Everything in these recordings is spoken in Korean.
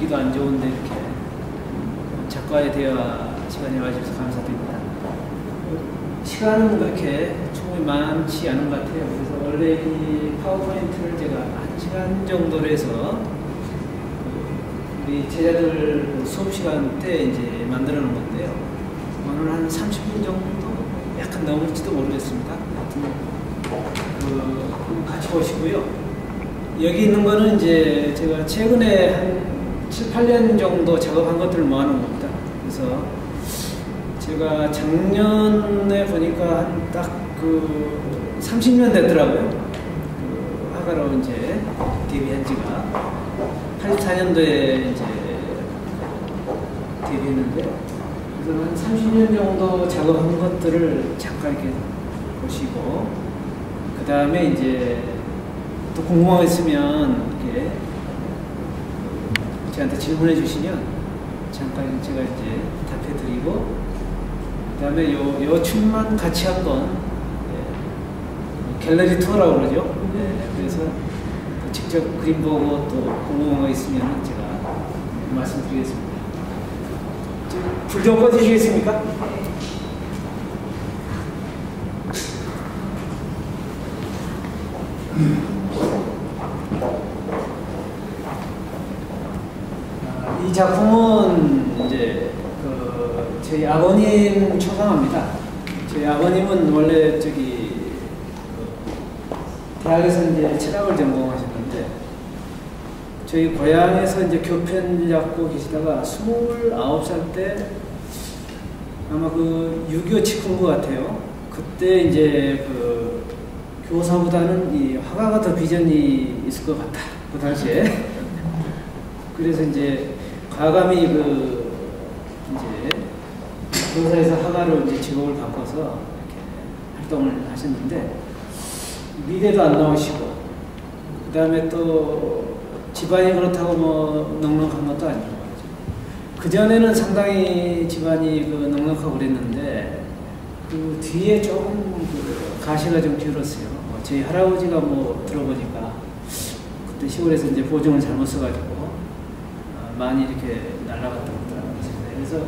분위기도 안 좋은데 이렇게 작가의 대화 시간에 와주셔서 감사드립니다. 시간은 그렇게 충분히 많지 않은 것 같아요. 그래서 원래 이 파워포인트를 제가 1시간 정도로 해서 우리 제자들 수업 시간 때 이제 만들어 놓은 건데요. 오늘 한 30분 정도 약간 넘을지도 모르겠습니다. 같이 보시고요. 여기 있는 거는 이제 제가 최근에 한 7, 8년 정도 작업한 것들을 모아놓은 겁니다. 그래서 제가 작년에 보니까 한 딱 30년 됐더라고요. 화가로 이제 데뷔한 지가 84년도에 이제 데뷔했는데요. 그래서 한 30년 정도 작업한 것들을 잠깐 이렇게 보시고, 그 다음에 이제 또 궁금한 거 있으면 이렇게 저한테 질문해 주시면 잠깐 제가 이제 답해 드리고, 그 다음에 요 춤만 같이 한번 갤러리 투어라고 그러죠. 그래서 직접 그림 보고 또 궁금한 거 있으면 제가 말씀드리겠습니다. 불 좀 꺼주시겠습니까? 이 작품은 이제 저희 아버님 초상화입니다. 저희 아버님은 원래 대학에서 이제 철학을 전공하셨는데 저희 고향에서 이제 교편 잡고 계시다가 29살 때 아마 6.25 직후인 것 같아요. 그때 이제 교사보다는 이 화가가 더 비전이 있을 것 같다. 그 당시에. 그래서 이제 과감히 이제 교사에서 화가로 이제 직업을 바꿔서 이렇게 활동을 하셨는데 미대도 안 나오시고, 그 다음에 또 집안이 그렇다고 뭐 넉넉한 것도 아니고, 그 전에는 상당히 집안이 넉넉하고 그랬는데 그 뒤에 조금 가시가 좀 기울었어요. 저희 할아버지가 뭐 들어보니까 그때 시골에서 이제 보증을 잘못 써가지고 많이 이렇게 날아갔다고 하더라고요. 그래서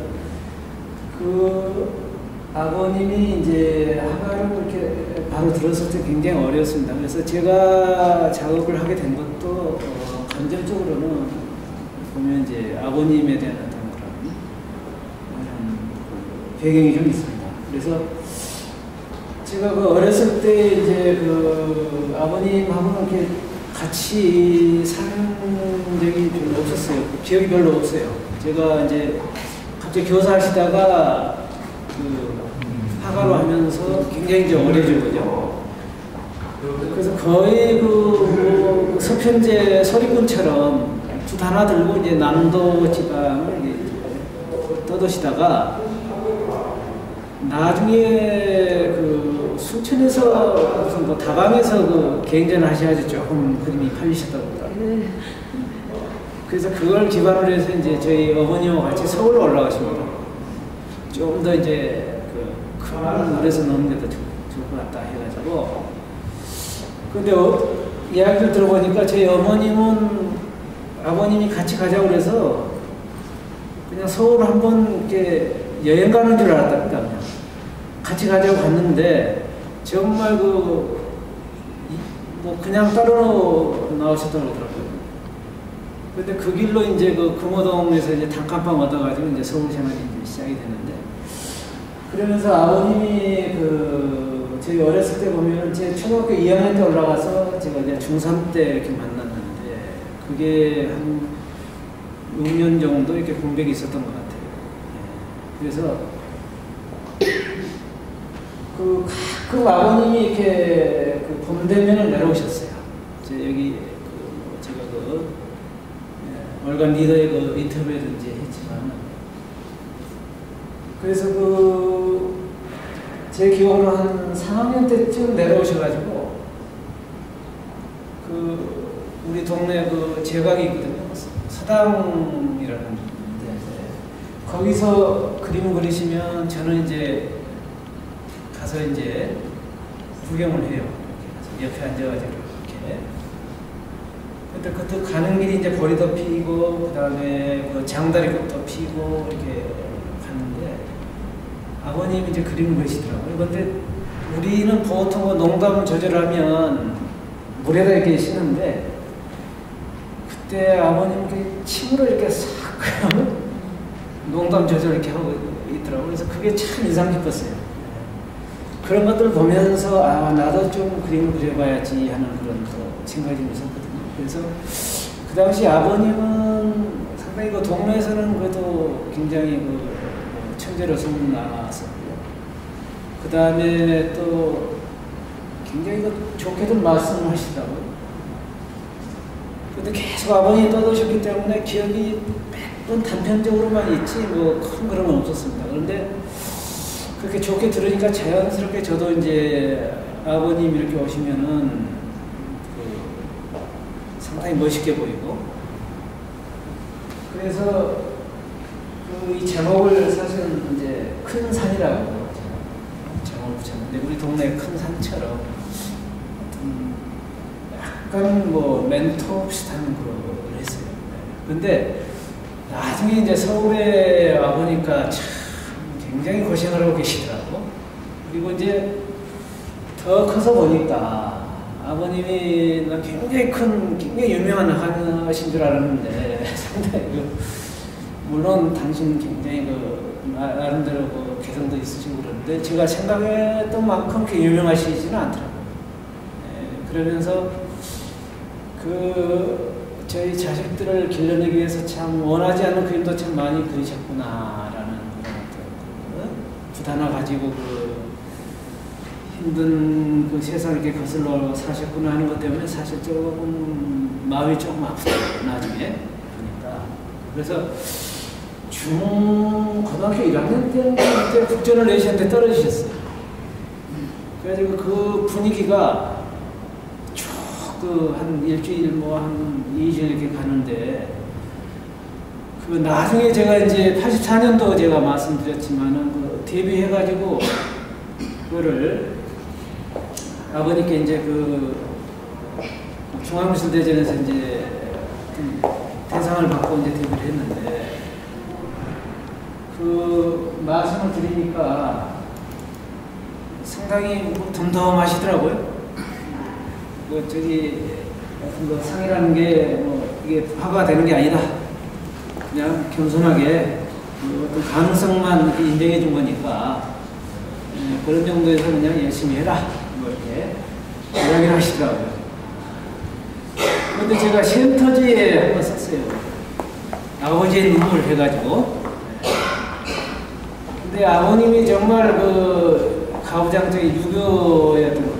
아버님이 이제 화가를 이렇게 바로 들었을 때 굉장히 어려웠습니다. 그래서 제가 작업을 하게 된 것도 감정적으로는 보면 이제 아버님에 대한 어떤 그런 배경이 좀 있습니다. 그래서 제가 어렸을 때 이제 아버님하고는 이렇게 같이 산 적이 별로 없었어요. 기억이 별로 없어요. 제가 이제 갑자기 교사하시다가 화가로 하면서 굉장히 이제 어려지거든요. 그래서 거의 서편제 소리꾼처럼 붓 하나 들고 이제 남도 지방을 떠도시다가 나중에 순천에서 무슨 다방에서 개인전을 하셔야지 조금 그림이 팔리셨다고 그러더라고요. 그래서 그걸 기반으로 해서 이제 저희 어머니와 같이 서울로 올라가십니다. 좀 더 이제 큰 물에서 넣는 게 더 좋을 것 같다 해가지고. 근데 이야기를 들어보니까 저희 아버님이 같이 가자고 그래서 그냥 서울 한번 이렇게 여행 가는 줄 알았답니다. 그냥. 같이 가자고 갔는데 정말 그냥 따로 나오셨다고 그러더라고요. 근데 그 길로 이제 금호동에서 이제 단칸방 얻어가지고 이제 서울 생활이 이제 시작이 됐는데, 그러면서 아버님이 저희 어렸을 때 보면 제 초등학교 2학년 때 올라가서 제가 이제 중3 때 이렇게 만났는데 그게 한 6년 정도 이렇게 공백이 있었던 것 같아요. 그래서 가끔 아버님이 이렇게 봄 되면은 내려오셨어요. 여기 제가 월간 리더의 인터뷰를 이제 했지만, 그래서 제 기억으로 한 3학년 때쯤 내려오셔가지고 우리 동네 제각이 있거든요. 서당이라는 데 거기서 그림을 그리시면 저는 이제 가서 이제 구경을 해요. 옆에 앉아가지고 이렇게. 근데 그때 가는 길이 이제 보리도 피고, 그 다음에 그 장다리꽃도 피고, 이렇게 갔는데, 아버님이 이제 그림을 그리시더라고요. 근데 우리는 보통 농담 조절하면 물에다 이렇게 씻는데, 그때 아버님 이렇게 침으로 이렇게 싹 농담 조절 이렇게 하고 있더라고요. 그래서 그게 참 인상 깊었어요. 그런 것들을 보면서, 아, 나도 좀 그림을 그려봐야지 하는 그런 생각이 좀 있었거든요. 그래서 그 당시 아버님은 상당히 그 동네에서는 그래도 굉장히 그 천재로 소문났었고요. 그 다음에 또 굉장히 그 좋게들 말씀을 하시더라고요. 근데 계속 아버님이 떠도셨기 때문에 기억이 몇 번 단편적으로만 있지 뭐 큰 그런 건 없었습니다. 그런데 그렇게 좋게 들으니까 자연스럽게 저도 이제 아버님 이렇게 오시면은 상당히 멋있게 보이고, 그래서 이 제목을 사실은 이제 큰 산이라고 제목을 붙였는데, 우리 동네 큰 산처럼 약간 뭐 멘토 비슷한 그걸 했어요. 근데 나중에 이제 서울에 와보니까 참 굉장히 고생을 하고 계시더라고. 그리고 이제 더 커서 보니까 아버님이 굉장히 굉장히 유명한 화가신 줄 알았는데, 상당히 물론 당신 굉장히 나름대로 개성도 있으시고 그러는데, 제가 생각했던 만큼 그렇게 유명하시지는 않더라고요. 그러면서 저희 자식들을 길러내기 위해서 참 원하지 않는 그림도 참 많이 그리셨구나라는 그런 부담을 가지고 힘든 세상을 이렇게 거슬러 사셨구나 하는 것 때문에 사실 조금 마음이 조금 아프더라고요, 나중에 보니까. 그래서 고등학교 1학년 때 국전을 내셨는데 떨어지셨어요. 그래가지고 그 분위기가 쭉 한 일주일 한 2주 이렇게 가는데, 나중에 제가 이제 84년도 제가 말씀드렸지만은 데뷔해가지고 그거를 아버님께 이제 중앙미술대전에서 이제 대상을 받고 이제 데뷔를 했는데, 그 말씀을 드리니까 상당히 덤덤하시더라고요. 저기 상이라는 게 이게 화가 되는 게 아니다. 그냥 겸손하게 어떤 가능성만 인정해 준 거니까 그런 정도에서 그냥 열심히 해라. 이렇게 이야기를 하시더라고요. 그런데 제가 센터지에 한번 썼어요. 아버지의 눈물 해가지고. 근데 아버님이 정말 가부장적인 유교였던 걸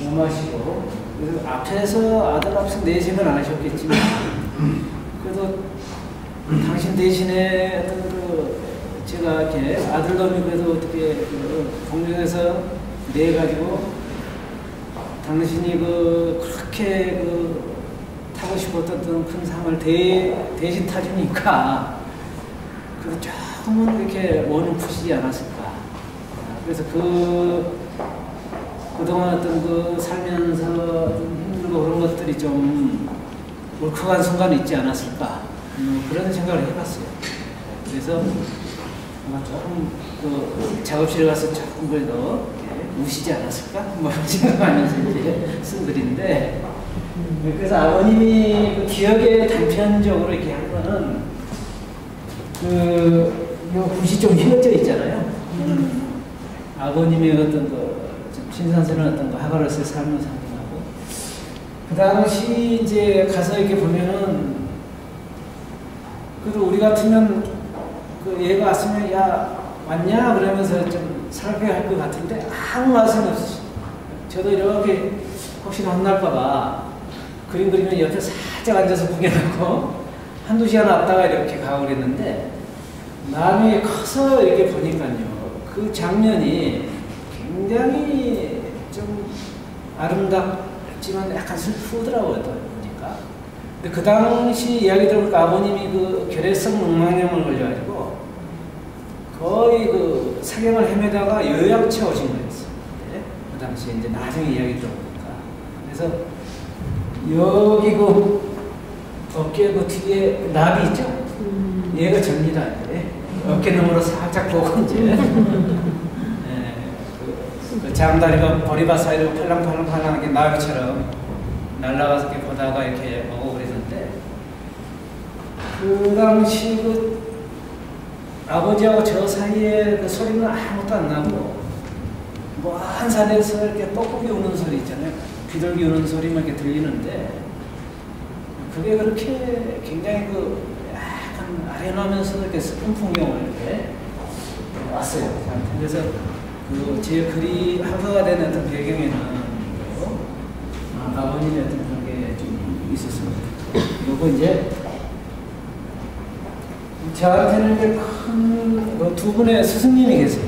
엄하시고, 그래서 앞에서 아들 앞에서 내색은 안 하셨겠지만, 그래도 당신 대신에 어떤 제가 이렇게 아들놈이 그래도 어떻게 공중에서 내가지고 당신이 그렇게 타고 싶었던 큰 상을 대신 타주니까 그래도 조금은 이렇게 원을 푸시지 않았을까. 그래서 그동안 어떤 살면서 힘들고 그런 것들이 좀 울컥한 순간이 있지 않았을까. 그런 생각을 해봤어요. 그래서 아마 조금 작업실에 가서 조금 그래도 우시지 않았을까? 생각하면서 이제 쓴 글인데, 그래서 아버님이 기억에 단편적으로 이렇게 한 거는 요 붓이 좀 휘어져 있잖아요. 아버님의 어떤 신선스러운 어떤 화가로서의 삶을 상징하고, 그 당시 이제 가서 이렇게 보면은, 그래도 우리 같으면 얘가 왔으면 야 왔냐 그러면서 좀 살펴야 할 것 같은데 아무 말씀이 없으시죠. 저도 이렇게 혹시나 혼날까봐 그림 그리면 옆에 살짝 앉아서 구경하고 한두 시간 왔다가 이렇게 가고 그랬는데, 나중에 커서 이렇게 보니까요, 그 장면이 굉장히 좀 아름답지만 약간 슬프더라고요, 보니까. 근데 그 당시 이야기 들어보니까 아버님이 결핵성 농막염을 걸려가지고 거의 사경을 헤매다가 요양처 오신 거였어요. 네? 그 당시에 이제 나중에 이야기 들어보니까. 그래서 여기 그 어깨 그 뒤에 납이 있죠? 얘가 접니다. 이제. 어깨 너머로 살짝 보고 이제 그 장다리가 머리바 사이로 팔랑팔랑팔랑하게 나비처럼 날아가서 이렇게 보다가 이렇게 오고 그랬는데 그 당시 그 아버지하고 저 사이에 그 소리는 아무것도 안 나고 먼 산에서 이렇게 떡국이 우는 소리 있잖아요. 비둘기 우는 소리만 이렇게 들리는데 그게 그렇게 굉장히 그 약간 아련하면서 이렇게 슬픈 풍경을 이렇게 왔어요. 그래서 그 제 글이 화가가 된 어떤 배경에는 아버님의 어떤 그런 게 좀 있었습니다. 그리고 이제 저한테는 이제 큰 두 분의 스승님이 계세요.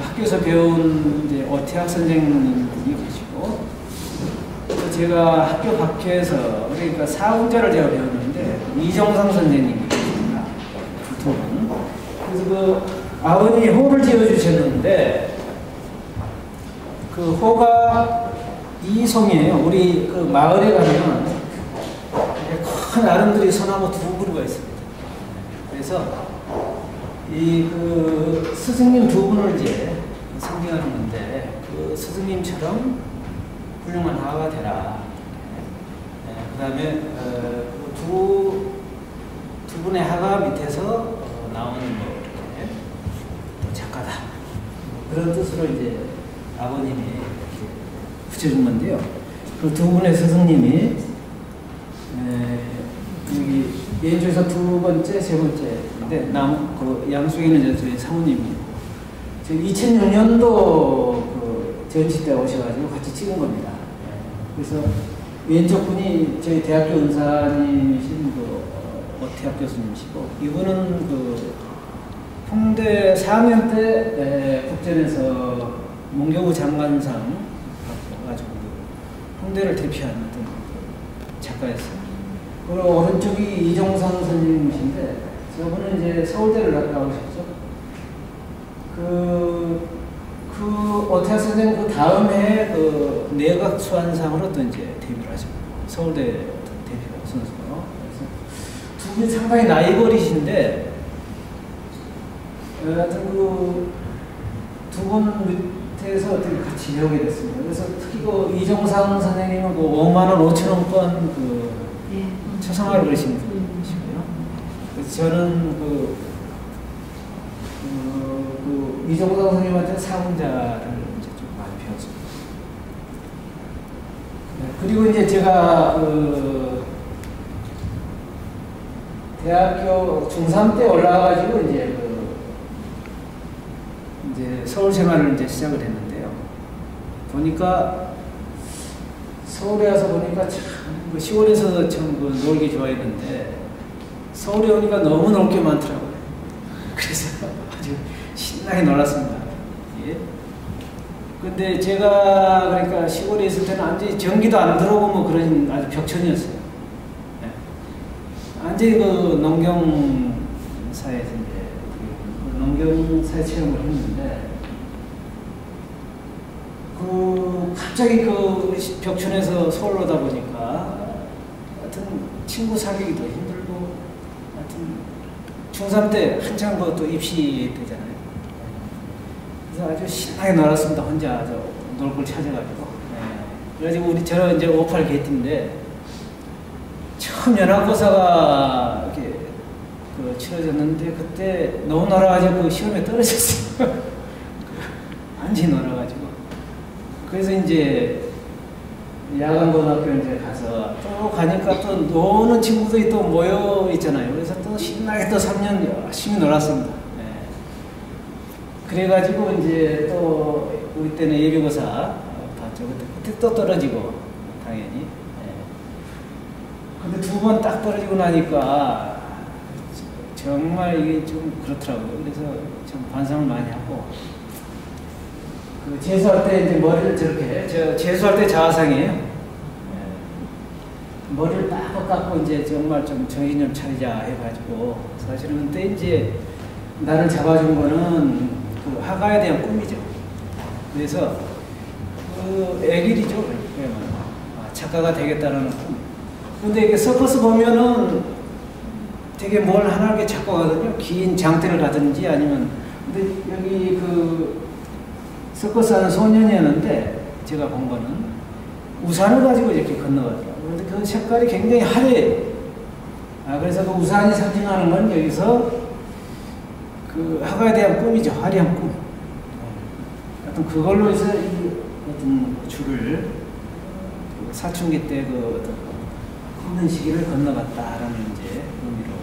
학교에서 배운 이제 오태학 선생님이 계시고, 또 제가 학교 밖에서 그러니까 사후자를 제가 배웠는데 이정상 선생님이 계십니다. 두 분. 그래서 그 아버님이 호를 지어주셨는데 그 호가 이송이에요. 우리 그 마을에 가면 큰 아름드리 소나무 두 그루가 있습니다. 그래서 이 그 스승님 두 분을 이제 상징하는데 그 스승님처럼 훌륭한 화가 되라. 그 다음에 두 분의 화가 밑에서 나오는 뭐 이렇게 또 작가다. 그런 뜻으로 이제 아버님이 이렇게 붙여준 건데요. 그 두 분의 스승님이 여기 예주에서 두 번째, 세 번째인데 그 양수에는 저희 사모님이고 2006년도 그 전시 때 오셔가지고 같이 찍은 겁니다. 그래서 왼쪽 분이 저희 대학교 은사님이신 그 오태학 교수님이시고 이분은 그 홍대 4학년 때 국전에서 문교부 장관상 받아가지고 홍대를 대표하는 어떤 작가였어요. 그리고 오른쪽이 이종상 선생님이신데 저분은 이제 서울대를 나오셨죠. 그 오태학 선생님 그 다음 해에 그 내각 수완상으로 또 이제 데뷔를 하셨고 서울대 데뷔 선수로. 그래서 두 분이 상당히 나이 버리신데 하여튼 그 두 분 밑에서 어떻게 같이 배우게 됐습니다. 그래서 특히 그 이종상 선생님은 그 5만 5천 원권 그 초상화를 그리신 분이시고요. 그래서 저는 그 이종상 선생님한테 사문자를 이제 좀 많이 배웠습니다. 그리고 이제 제가 그 대학교 중3 때 올라와가지고 이제 서울 생활을 이제 시작을 했는데요. 보니까 서울에 와서 보니까 참 시골에서 참 놀기 좋아했는데 서울에 오니까 너무 놀 게 많더라고요. 그래서 아주 신나게 놀았습니다. 예. 근데 제가 그러니까 시골에 있을 때는 완전히 전기도 안 들어오고 뭐 그런 아주 벽천이었어요. 예. 완전히 그 농경사에서 이제 농경사에 체험을 했는데 갑자기 그 벽천에서 서울 오다 보니까 하여튼 친구 사귀기도 힘들고 하여튼 중3 때 한창 또 입시 때잖아요. 그래서 아주 신나게 놀았습니다. 혼자 놀 걸 찾아가지고. 네. 그래가지고 저는 이제 58 개띠인데 처음 연합고사가 이렇게 치러졌는데 그때 너무 놀아가지고 그 시험에 떨어졌어요. 완전히 놀아가지고. 그래서 이제 야간고등학교 이제 가서 또 가니까 또 노는 친구들이 또 모여 있잖아요. 그래서 또 신나게 또 3년 열심히 놀았습니다. 네. 그래가지고 이제 또 우리 때는 예비고사 봤죠. 그때 또 떨어지고 당연히. 네. 근데 두 번 딱 떨어지고 나니까 정말 이게 좀 그렇더라고요. 그래서 참 반성을 많이 하고. 재수할 때 이제 머리를 저렇게, 재수할 때 자화상이에요. 네. 머리를 딱 깎고 이제 정말 좀 정신 좀 차리자 해가지고 사실은 그때 이제 나를 잡아준 거는 그 화가에 대한 꿈이죠. 그래서 그 애길이죠. 작가가 되겠다는 꿈. 근데 이게 서커스 보면은 되게 뭘 하나 이렇게 잡고 가거든요. 긴 장대를 가든지 아니면. 근데 여기 그 서커스 하는 소년이었는데 제가 본 거는 우산을 가지고 이렇게 건너가더라고요. 그런데 그 색깔이 굉장히 화려해요. 그래서 그 우산이 상징하는 건 여기서 그 화가에 대한 꿈이죠. 화려한 꿈. 하여튼 그걸로 해서 이 어떤 줄을 사춘기 때 그 힘든 시기를 건너갔다라는 이제 의미로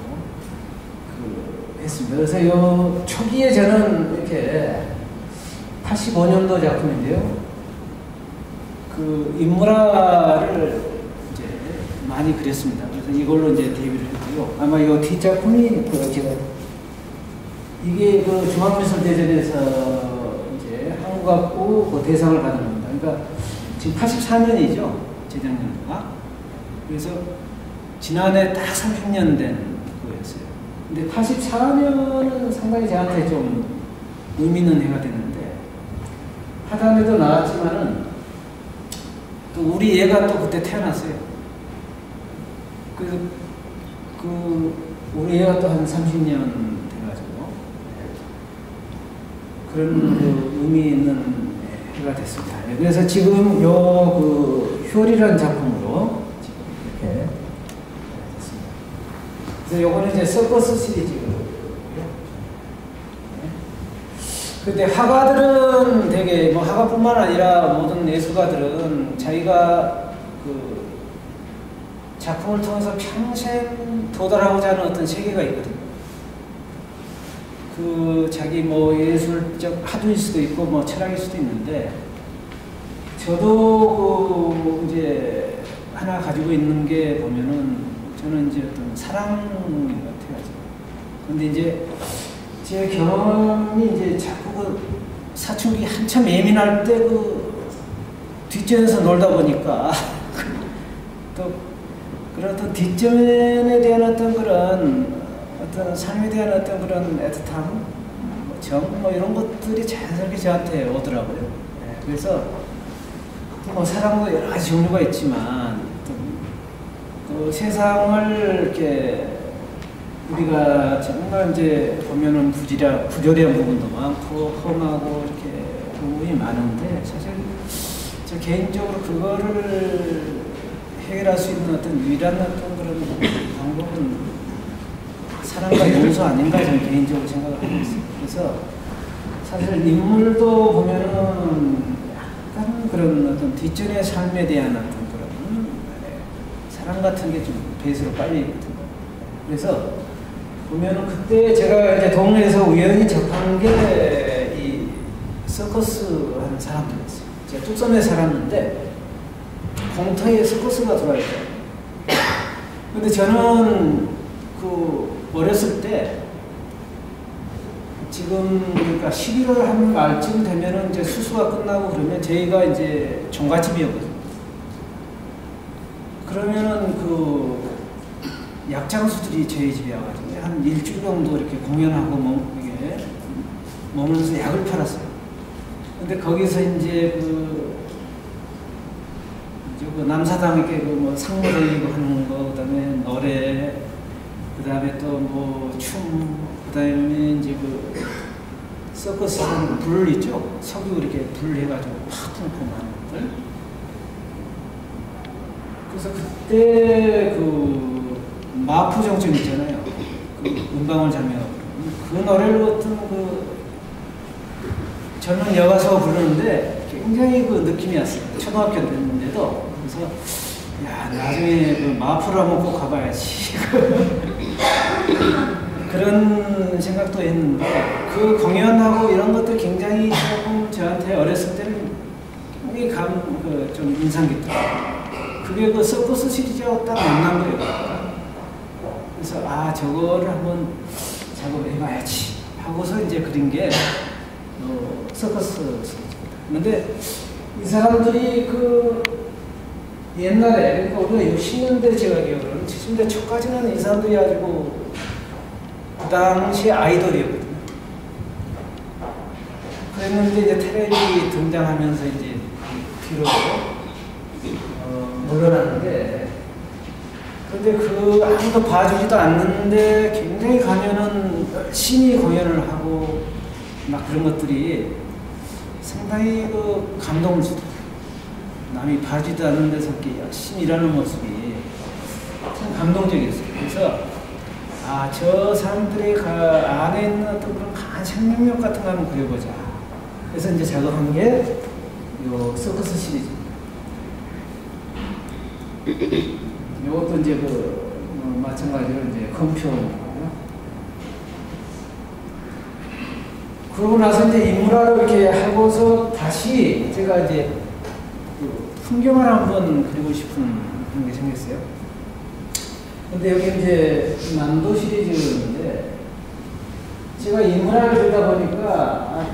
그 했습니다. 그래서 요 초기에 저는 이렇게 85년도 작품인데요. 그 인물화를 이제 많이 그렸습니다. 그래서 이걸로 이제 데뷔를 했고요. 아마 이 뒷작품이 그 제가 이게 그 중앙미술대전에서 이제 한국학부 그 대상을 받은 겁니다. 그러니까 지금 84년이죠. 재작년도가. 그래서 지난해 딱 30년 된 거였어요. 근데 84년은 상당히 저한테 좀 의미 있는 해가 됐는데 하단에도 나왔지만은 또 우리 애가 또 그때 태어났어요. 그 우리 애가 또 한 30년 돼가지고 그런 그 의미 있는 해가 됐습니다. 그래서 지금 요 그 효리라는 작품으로 지금 이렇게 됐습니다. 그래서 요거는 이제 서커스 시리즈고요. 근데 화가들은 되게 뭐 화가뿐만 아니라 모든 예술가들은 자기가 그 작품을 통해서 평생 도달하고자 하는 어떤 세계가 있거든요. 그 자기 뭐 예술적 화두일 수도 있고 뭐 철학일 수도 있는데 저도 그 이제 하나 가지고 있는 게 보면은 저는 이제 어떤 사랑인 것 같아요. 근데 이제 제 경험이 이제 자꾸 그 사춘기 한참 예민할 때 그 뒷전에서 놀다 보니까 또 그런 어떤 뒷전에 대한 어떤 그런 어떤 삶에 대한 어떤 그런 애틋함, 정, 뭐 이런 것들이 자연스럽게 저한테 오더라고요. 네, 그래서 뭐 사랑도 여러 가지 종류가 있지만 그 세상을 이렇게 우리가 정말 이제 보면은 부조리한 부분도 많고 험하고 이렇게 부분이 많은데 사실 저 개인적으로 그거를 해결할 수 있는 어떤 유일한 어떤 그런 방법은 사랑과 용서 아닌가 저는 개인적으로 생각을 하고 있어요. 그래서 사실 인물도 보면은 약간 그런 어떤 뒷전의 삶에 대한 어떤 그런 사랑 같은 게 좀 베이스로 깔려 있거든요. 그래서 보면은 그때 제가 이제 동네에서 우연히 접한 게 이 서커스 하는 사람들이었어요. 제가 뚝섬에 살았는데 공터에 서커스가 들어와있어요. 근데 저는 그 어렸을 때 지금 그러니까 11월 한 말쯤 되면은 이제 수수가 끝나고 그러면 저희가 이제 종갓집이었거든요. 그러면은 그 약장수들이 저희 집에 와가지고 한 일주일 정도 이렇게 공연하고 이게 머물면서 약을 팔았어요. 근데 거기서 이제 그 남사당 이렇게 그 뭐 상무 돌리고 하는 거, 그다음에 노래, 그다음에 또 뭐 춤, 그다음에 이제 그 서커스 하는 불 있죠. 석유 이렇게 불 해가지고 팍 펑펑 하는 것들. 그래서 그때 그 마포정점 있잖아요. 그 은방울 자매가 그 노래를 어떤 그 젊은 여가수가 부르는데 굉장히 그 느낌이 왔어요. 초등학교 됐는데도. 그래서 야 나중에 그 마포를 한번 꼭 가봐야지. 그런 생각도 했는데 그 공연하고 이런 것들 굉장히 조금 저한테 어렸을 때는 굉장히 좀 인상 깊더라고요. 그게 그 서커스 시리즈하고 딱 만난 거예요. 그래서 아 저거를 한번 작업을 해봐야지 하고서 이제 그린 게 서커스 시리즈입니다. 근데 이 사람들이 그 옛날에 그러니까 우리가 60년대 제가 기억으로는 70년대 초까지는 이 사람들이 가지고 그 당시에 아이돌이었거든요. 그랬는데 이제 텔레비 등장하면서 이제 뒤로 곤란한데, 근데 그 아무도 봐주지도 않는데 굉장히 가면은 열심히 공연을 하고 막 그런 것들이 상당히 그 감동을 주더라고요. 남이 봐주지도 않는 데서 이렇게 열심히 일하는 모습이 참 감동적이었어요. 그래서 아, 저 사람들의 안에 있는 어떤 그런 강한 생명력 같은 거 한번 그려보자. 그래서 이제 작업한 게 요 서커스 시리즈. 이것도 이제 마찬가지로 이제 검표고요. 그러고 나서 이제 인물화를 이렇게 하고서 다시 제가 이제 그 풍경을 한번 그리고 싶은 그런 게 생겼어요. 근데 여기 이제 남도 시리즈인데 제가 인물화를 그리다 보니까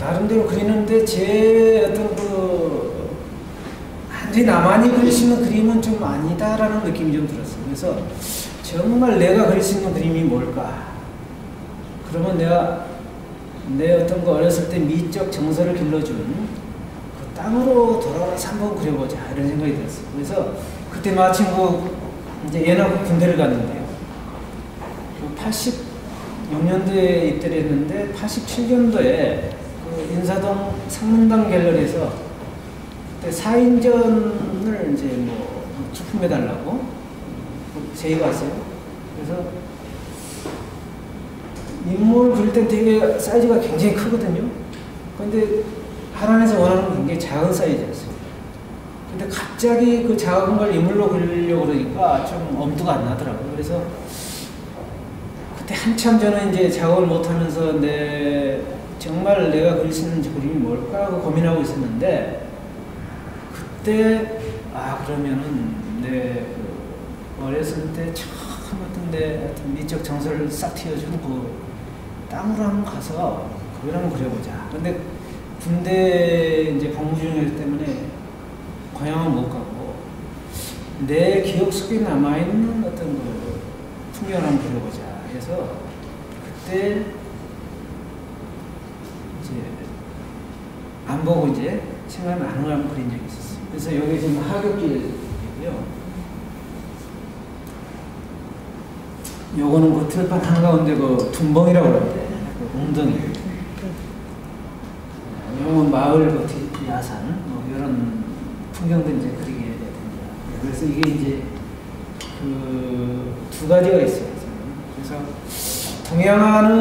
나름대로 그리는데 제 어떤 완전히 나만이 그릴 수 있는 그림은 좀 아니다라는 느낌이 좀 들었어요. 그래서 정말 내가 그릴 수 있는 그림이 뭘까? 그러면 내가 내 어떤 거 어렸을 때 미적 정서를 길러준 그 땅으로 돌아와서 한번 그려보자 이런 생각이 들었어요. 그래서 그때 마침 이제 연합국 군대를 갔는데요. 86년도에 입대를 했는데 87년도에 그 인사동 상문당 갤러리에서 그때 4인전을 이제 뭐出품해달라고 제의가 왔어요. 그래서 인물 그릴 때 되게 사이즈가 굉장히 크거든요. 근데 하란에서 원하는 건 굉장히 작은 사이즈였어요. 근데 갑자기 그 작은 걸 인물로 그리려고 그러니까 좀 엄두가 안 나더라고요. 그래서 그때 한참 저는 이제 작업을 못하면서 정말 내가 그릴 수 있는 그림이 뭘까 하고 고민하고 있었는데 그때 그러면은 어렸을 때 처음 어떤 미적 정서를 싹 틔워준 그 땅으로 한번 가서 그걸 한번 그려보자. 근데 군대 이제 복무 중이기 때문에 고향은 못 가고 내 기억 속에 남아있는 어떤 그 풍경을 한번 그려보자 해서 그때 이제 안 보고 이제 생각이 나는 걸 한번 그린 적이 있었어요. 그래서 여기 지금 하굣길이고요. 요거는 그 틀판 한가운데 그 둔벙이라고 그러는데 그 웅덩이. 요건 마을 그 야산 이런 풍경들 이제 그리게 됩니다. 그래서 이게 이제 그 두 가지가 있어요. 그래서 동양화는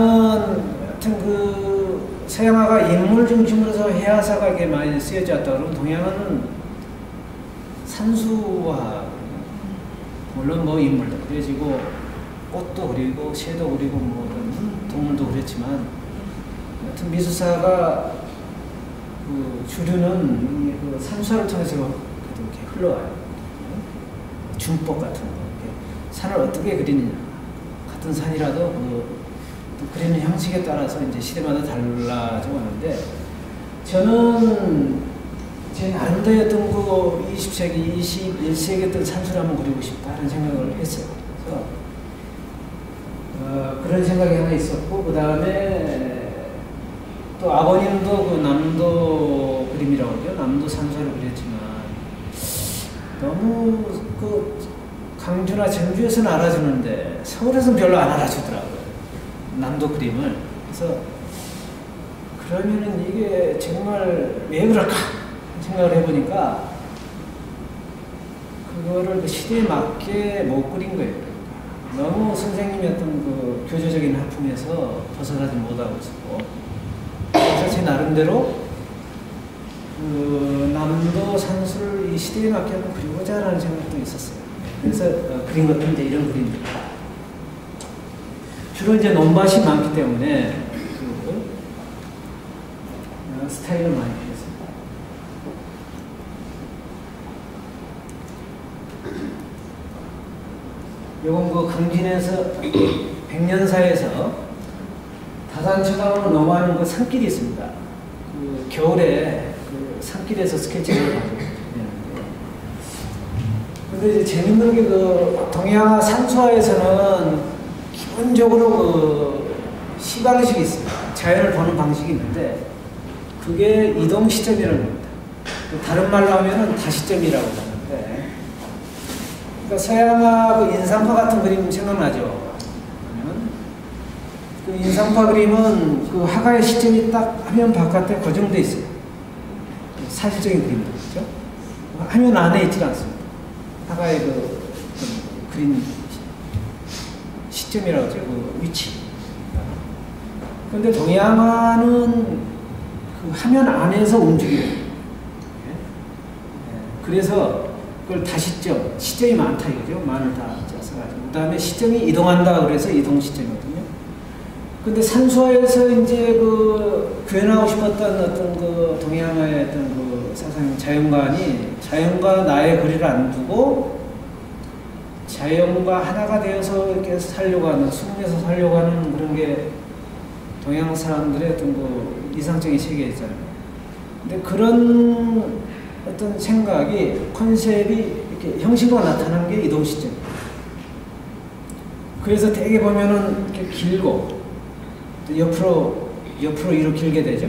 하여튼 그 서양화가 인물 중심으로서 해화사가 이렇게 많이 쓰여져 왔다 그러면 동양화는 산수화 물론 뭐 인물도 그려지고 꽃도 그리고 새도 그리고 뭐 동물도 그렸지만 하여튼 미술사가 그 주류는 그 산수화를 통해서 이렇게 흘러와요. 준법 같은 거. 산을 어떻게 그리느냐. 같은 산이라도 그 그리는 형식에 따라서 이제 시대마다 달라져 왔는데 저는 제 나름대로 그 20세기, 21세기 어떤 산수를 한번 그리고 싶다는 생각을 했어요. 그래서 그런 생각이 하나 있었고 그 다음에 또 아버님도 그 남도 그림이라고 그러죠. 남도 산수를 그렸지만 너무 그 강주나 전주에서는 알아주는데 서울에서는 별로 안 알아주더라고요. 남도 그림을. 그래서 그러면은 이게 정말 왜 그럴까 생각을 해보니까 그거를 그 시대에 맞게 못 그린 거예요. 너무 선생님이 어떤 그 교조적인 하품에서 벗어나지 못하고 있었고 그래서 제 나름대로 그 남도 산수를 이 시대에 맞게 한번 그리고자라는 생각도 있었어요. 그래서 그린 것도 이제 이런 그림들. 주로 이제 논밭이 많기 때문에 그 스타일을 많이 피웠습니다. 요건 그 강진에서 백년사에서 다산초강으로 넘어가는 그 산길이 있습니다. 그 겨울에 그 산길에서 스케치를 하고 근데 이제 재밌는 게 그 동양화 산수화에서는 기본적으로 그 시방식이 있습니다. 자연을 보는 방식이 있는데 그게 이동 시점이라는 겁니다. 다른 말로 하면은 다시점이라고 하는데 그러니까 서양화 그 인상파 같은 그림 생각나죠? 그 인상파 그림은 그 화가의 시점이 딱 화면 바깥에 고정되어 있어요. 사실적인 그림이죠. 그렇죠? 화면 안에 있지 않습니다. 화가의 그 그림 시점이라고 하죠. 그 위치. 그런데 동양화는 그 화면 안에서 움직여요. 그래서 그걸 다시점, 시점이 많다 이거죠. 많을 다 써가지고. 그 다음에 시점이 이동한다 그래서 이동 시점이거든요. 근데 산수화에서 이제 그 구현하고 싶었던 어떤 그 동양화의 어떤 그 사상 자연관이 자연과 나의 거리를 안 두고 자연과 하나가 되어서 이렇게 살려고 하는, 수능에서 살려고 하는 그런 게 동양 사람들의 어떤 그 이상적인 세계였잖아요. 근데 그런 어떤 생각이, 컨셉이 이렇게 형식으로 나타난 게 이동 시점. 그래서 되게 보면은 이렇게 길고, 옆으로 이렇게 길게 되죠.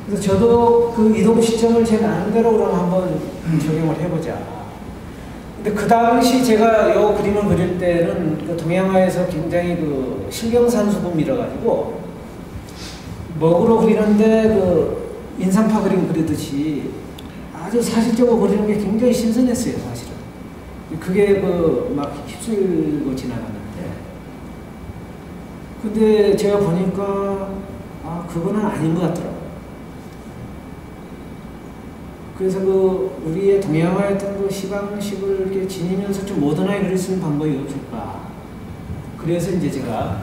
그래서 저도 그 이동 시점을 제 나름대로 그럼 한번 적용을 해보자. 근데 그 당시 제가 이 그림을 그릴 때는 그 동양화에서 굉장히 그 실경산수범이라 가지고 먹으로 그리는데 그 인상파 그림 그리듯이 아주 사실적으로 그리는 게 굉장히 신선했어요, 사실은. 그게 그 막 휩쓸고 지나가는데. 근데 제가 보니까, 아, 그거는 아닌 것 같더라고요. 그래서 그 우리의 동양화였던 그 시방식을 이렇게 지니면서 좀 모던하게 그릴 수 있는 방법이 없을까. 그래서 이제 제가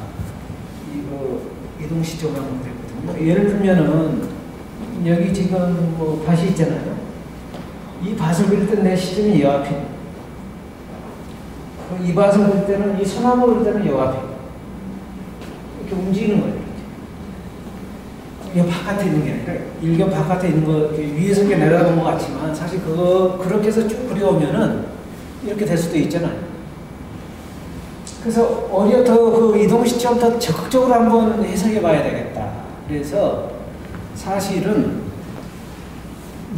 이거 이동 시점을 한번 그렸거든요. 예를 들면은 여기 지금 뭐 밭이 있잖아요. 이 밭을 그릴 때 내 시점이 이 앞에. 이 밭을 그릴 때는, 이 소나무를 그릴 때는 이 앞에. 이렇게 움직이는 거예요. 이게 바깥에 있는 게 아니라, 일견 바깥에 있는 거, 위에서 이렇게 내려다본 것 같지만, 사실 그렇게 해서 쭉 그려오면은, 이렇게 될 수도 있잖아요. 그래서, 오히려 더 그 이동 시점 더 적극적으로 한번 해석해 봐야 되겠다. 그래서, 사실은,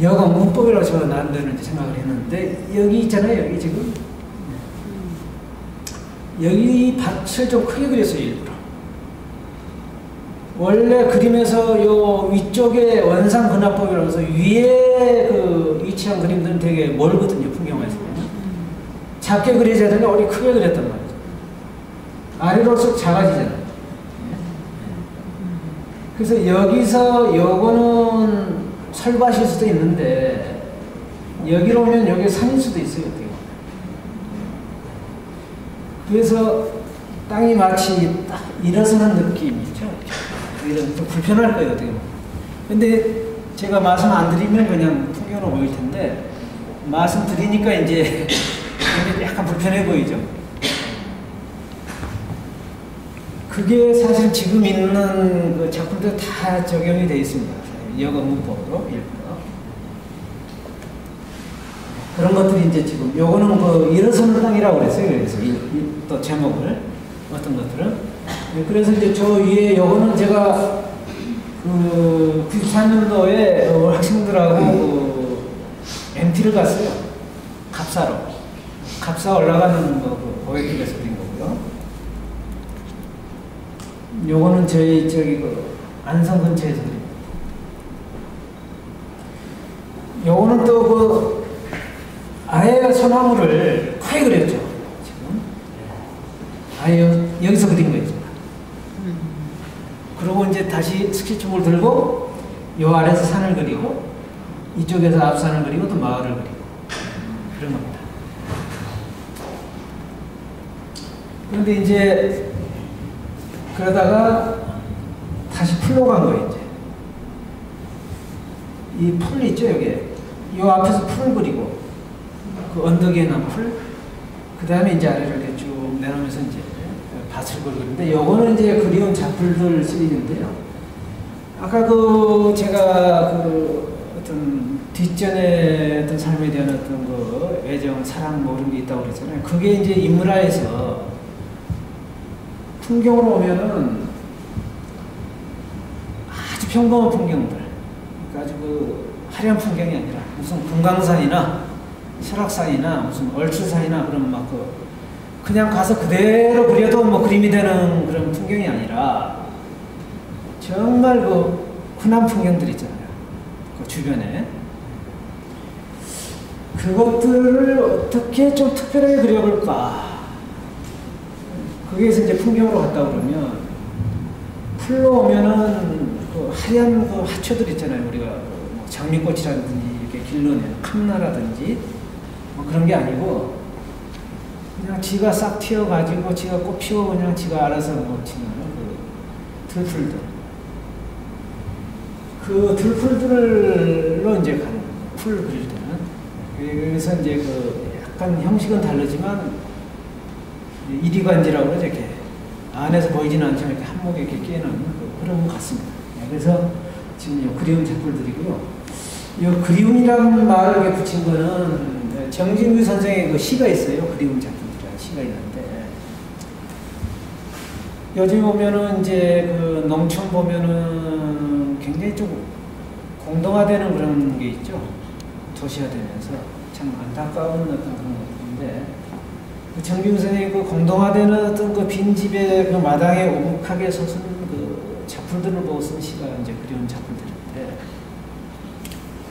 여가 문법이라고 저는 나름대로 생각을 했는데, 여기 있잖아요, 여기 지금. 여기 밭을 좀 크게 그렸어요, 일부러. 원래 그림에서 요 위쪽에 원상근화법이라고 해서 위에 그 위치한 그림들은 되게 멀거든요, 풍경화에서. 작게 그려져야 되는데 우리 크게 그렸단 말이죠. 아래로서 작아지잖아요. 그래서 여기서 요거는 설밭일 수도 있는데 여기로 오면 여기 산일 수도 있어요, 어떻게. 그래서 땅이 마치 딱 일어서는 느낌이죠. 이런 좀 불편할 거예요, 어떻게 보면. 근데 제가 말씀 안 드리면 그냥 풍경으로 보일 텐데, 말씀 드리니까 이제 약간 불편해 보이죠. 그게 사실 지금 있는 그 작품들 다 적용이 되어 있습니다. 여가 문법으로 일부러. 그런 것들이 이제 지금, 요거는 그 일어서는 땅이라고 그랬어요. 그래서 또 제목을, 어떤 것들은. 그래서 이제 저 위에 요거는 제가 그 94년도에 학생들하고 그 MT를 갔어요. 갑사로. 갑사 올라가는 거, 그 고객길에서 그린 거고요. 요거는 저희 저기 그 안성 근처에서 그린 거. 요거는 또 그 아예 소나무를 크게 그렸죠. 지금. 아예 여기서 그린 거죠. 그리고 이제 다시 스케치북을 들고 요 아래에서 산을 그리고 이쪽에서 앞산을 그리고 또 마을을 그리고 그런 겁니다. 그런데 이제 그러다가 다시 풀로 간 거예요. 이제 이 풀 있죠, 여기. 요 앞에서 풀을 그리고 그 언덕에 난 풀, 그 다음에 이제 아래를 이렇게 쭉 내려오면서 이제 밭을 그리는데, 요거는 이제 그리운 작품들 시리즈인데요. 아까 그 제가 그 어떤 뒷전의 어떤 삶에 대한 어떤 그 애정, 사랑 뭐 이런 게 있다고 그랬잖아요. 그게 이제 인물화에서 풍경으로 오면은 아주 평범한 풍경들, 그러니까 아주 그 화려한 풍경이 아니라 무슨 금강산이나 설악산이나 무슨 얼추산이나 그런 막 그냥 가서 그대로 그려도 뭐 그림이 되는 그런 풍경이 아니라 정말 그 흔한 풍경들 있잖아요. 그 주변에. 그것들을 어떻게 좀 특별하게 그려볼까. 거기에서 이제 풍경으로 갔다 그러면 풀로 오면은 그 하얀 그 하초들 있잖아요. 우리가 뭐 장미꽃이라든지 이렇게 길러내는 캄나라든지 뭐 그런 게 아니고 그냥 지가 싹 튀어가지고 지가 꽃 피워 그냥 지가 알아서 뭐 치는 그 들풀들. 그 들풀들로 이제 가는 풀 그릴 때는. 그래서 이제 그 약간 형식은 다르지만 이리관지라고 그러죠. 이렇게 안에서 보이지는 않지만 이렇게 한목에 이렇게 끼어넣는 그런 것 같습니다. 그래서 지금 요 그리운 작품들이고요. 요 그리움이라는 말을 이렇게 붙인 거는 정진규 선생의 그 시가 있어요. 그리움 작품들이라는 시가 있는데 요즘 보면은 이제 그 농촌 보면은 굉장히 좀 공동화되는 그런 게 있죠. 도시화되면서 참 안타까운 어떤 그런 것인데 정규 선생님 그 공동화되는 어떤 그 빈집의 그 마당에 오목하게 솟은 그 작품들을 보고 쓴 시가 이제 그리운 작품들인데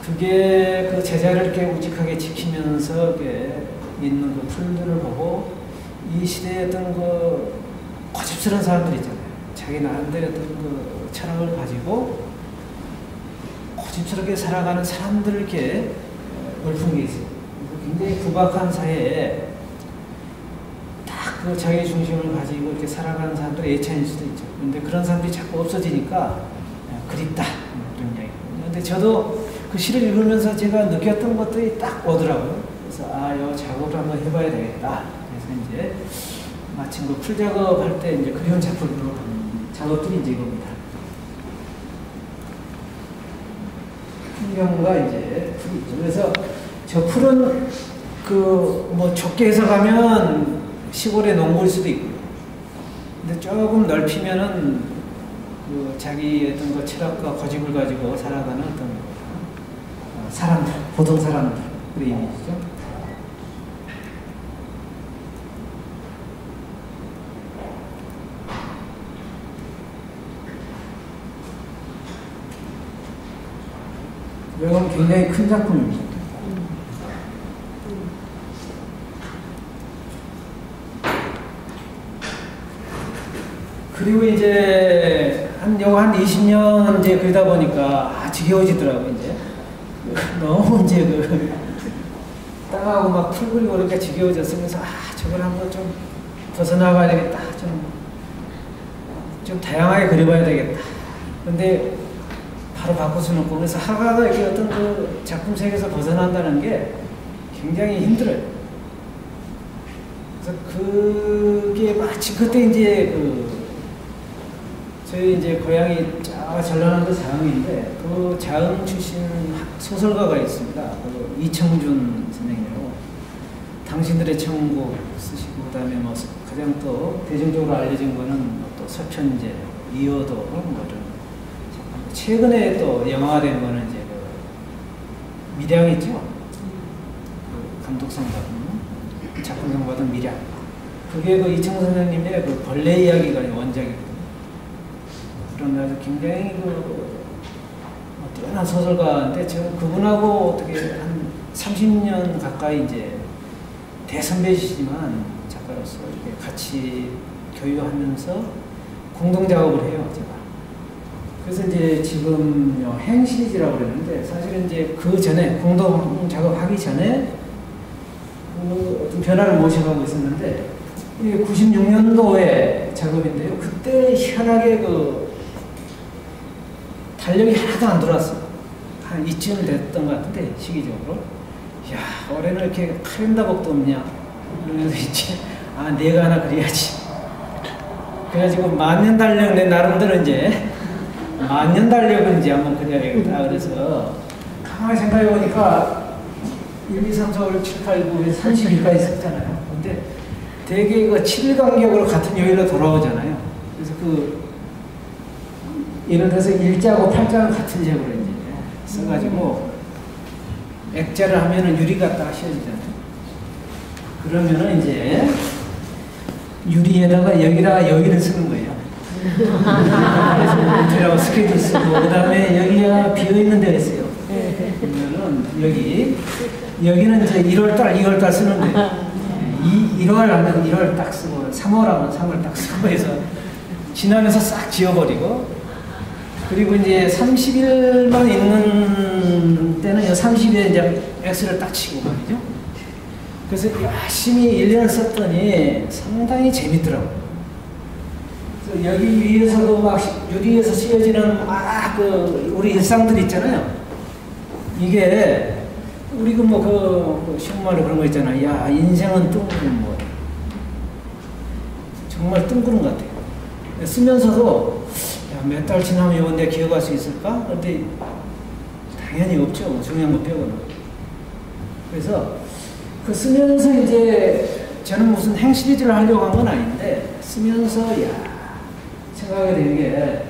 그게 그 제자를 이렇게 우직하게 지키면서 이렇게 있는 그 풀들을 보고 이 시대의 어떤 그 고집스러운 사람들 있잖아요. 자기 나름대로 어떤 그 철학을 가지고 고집스럽게 살아가는 사람들을 이렇게 읊은 게 있어요. 굉장히 구박한 사회에 딱 그 자기 중심을 가지고 이렇게 살아가는 사람들의 예찬일 수도 있죠. 그런데 그런 사람들이 자꾸 없어지니까 그립다. 그런 이야기거든요. 근데 저도 그 시를 읽으면서 제가 느꼈던 것들이 딱 오더라고요. 그래서 요 작업을 한번 해봐야 되겠다. 그래서 이제 마침 그 풀 작업할 때 이제 그리운 작품으로 작업들이 이제 이겁니다. 풍경과 이제 풀이 있죠. 그래서 저 풀은 그 뭐 좁게 해석하면 시골의 농부일 수도 있고요. 근데 조금 넓히면은 그 자기 어떤 그 철학과 고집을 가지고 살아가는 어떤 사람들, 보통 사람들 그 이미지죠. 이건 굉장히 큰 작품입니다. 그리고 이제 한 20년 이제 그러다 보니까 지겨워지더라고 이제 너무 이제 그 땅하고 막 풀 그리고 그러니까 지겨워졌으면서 저걸 한번 좀 벗어나가야 되겠다. 좀 다양하게 그려봐야 되겠다. 근데 바로 바꿀 수는 없고 그래서 하가가 이렇게 어떤 그 작품 세계에서 벗어난다는 게 굉장히 힘들어요. 그래서 그게 마치 그때 이제 저희 이제 고향이 전라남도 자흥인데 그 자흥 출신 소설가가 있습니다. 그 이청준 선생님이라고 당신들의 천국 쓰시고 그다음에 뭐 가장 또 대중적으로 알려진 거는 또 서천제, 이어도 뭐 이런 최근에 또 영화화된 거는 이제 그 미량 있죠. 그 감독상 받은 작품상 받은 미량. 그게 그 이청준 선생님의 그 벌레 이야기가 원작이거든요. 그런 아주 굉장히 뛰어난 소설가인데 지금 그분하고 어떻게 한 30년 가까이 이제 대선배시지만 작가로서 이렇게 같이 교류하면서 공동 작업을 해요, 제가. 그래서 이제 지금 행 시리즈라고 그랬는데 사실은 이제 그 전에 공동 작업하기 전에 어떤 변화를 모셔가고 있었는데 96년도에 작업인데요. 그때 희한하게 달력이 하나도 안 들어왔어요. 한 이쯤 됐던 것 같은데 시기적으로. 야, 올해는 이렇게 칼렌더복도 없냐? 그러면서 이제 내가 하나 그려야지. 그래가지고 만년 달력 내 나름대로 이제 만년 달력은 이제 한번 그려야겠다. 그래서 가만히 생각해 보니까 1, 2, 3, 4, 5, 6, 7, 8, 9, 30일까지 썼잖아요. 근데 되게 7일 간격으로 같은 요일로 돌아오잖아요. 그래서 예를 들어서 1자하고 8자는 같은 색으로 이제 써가지고 액자를 하면은 유리가 딱 씌워지잖아요. 그러면은 이제 유리에다가 여기를 쓰는 거예요. 그래서 스케줄 쓰고, 그 다음에 여기가 비어있는 데가 있어요. 그러면은 여기는 이제 2월달 쓰는 거예요. 1월 하면 1월 딱 쓰고, 3월 하면 3월 딱 쓰고 해서 지나면서 싹 지워버리고, 그리고 이제 30일만 있는 때는 30일에 이제 X를 딱 치고 말이죠. 그래서 열심히 1년을 썼더니 상당히 재밌더라고요. 그래서 여기 위에서도 막 유리에서 씌워지는 우리 일상들 있잖아요. 이게 우리 쉬운 말로 그런 거 있잖아요. 야, 인생은 뜬구름 뭐 정말 뜬구름 같아요. 쓰면서도 몇 달 지나면 이건 내가 기억할 수 있을까? 근데 당연히 없죠. 중요한 거 빼고는. 그래서 그 쓰면서 이제 저는 무슨 행 시리즈를 하려고 한 건 아닌데 쓰면서 생각이 되는 게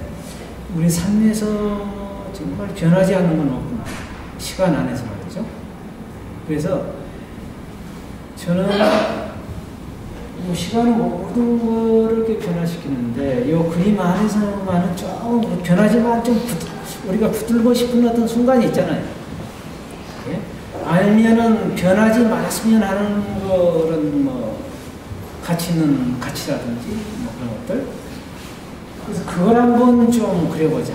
우리 삶에서 정말 변하지 않는 건 없구나. 시간 안에서 말이죠. 그래서 저는 시간은 모든 거를 이렇게 변화시키는데 이 그림 안에서만은 좀 변하지만 좀 우리가 붙들고 싶은 어떤 순간이 있잖아요. 예? 알면은 변하지 말았으면 하는 그런 가치 있는 가치라든지 그런 것들. 그래서 그걸 한번 좀 그려보자.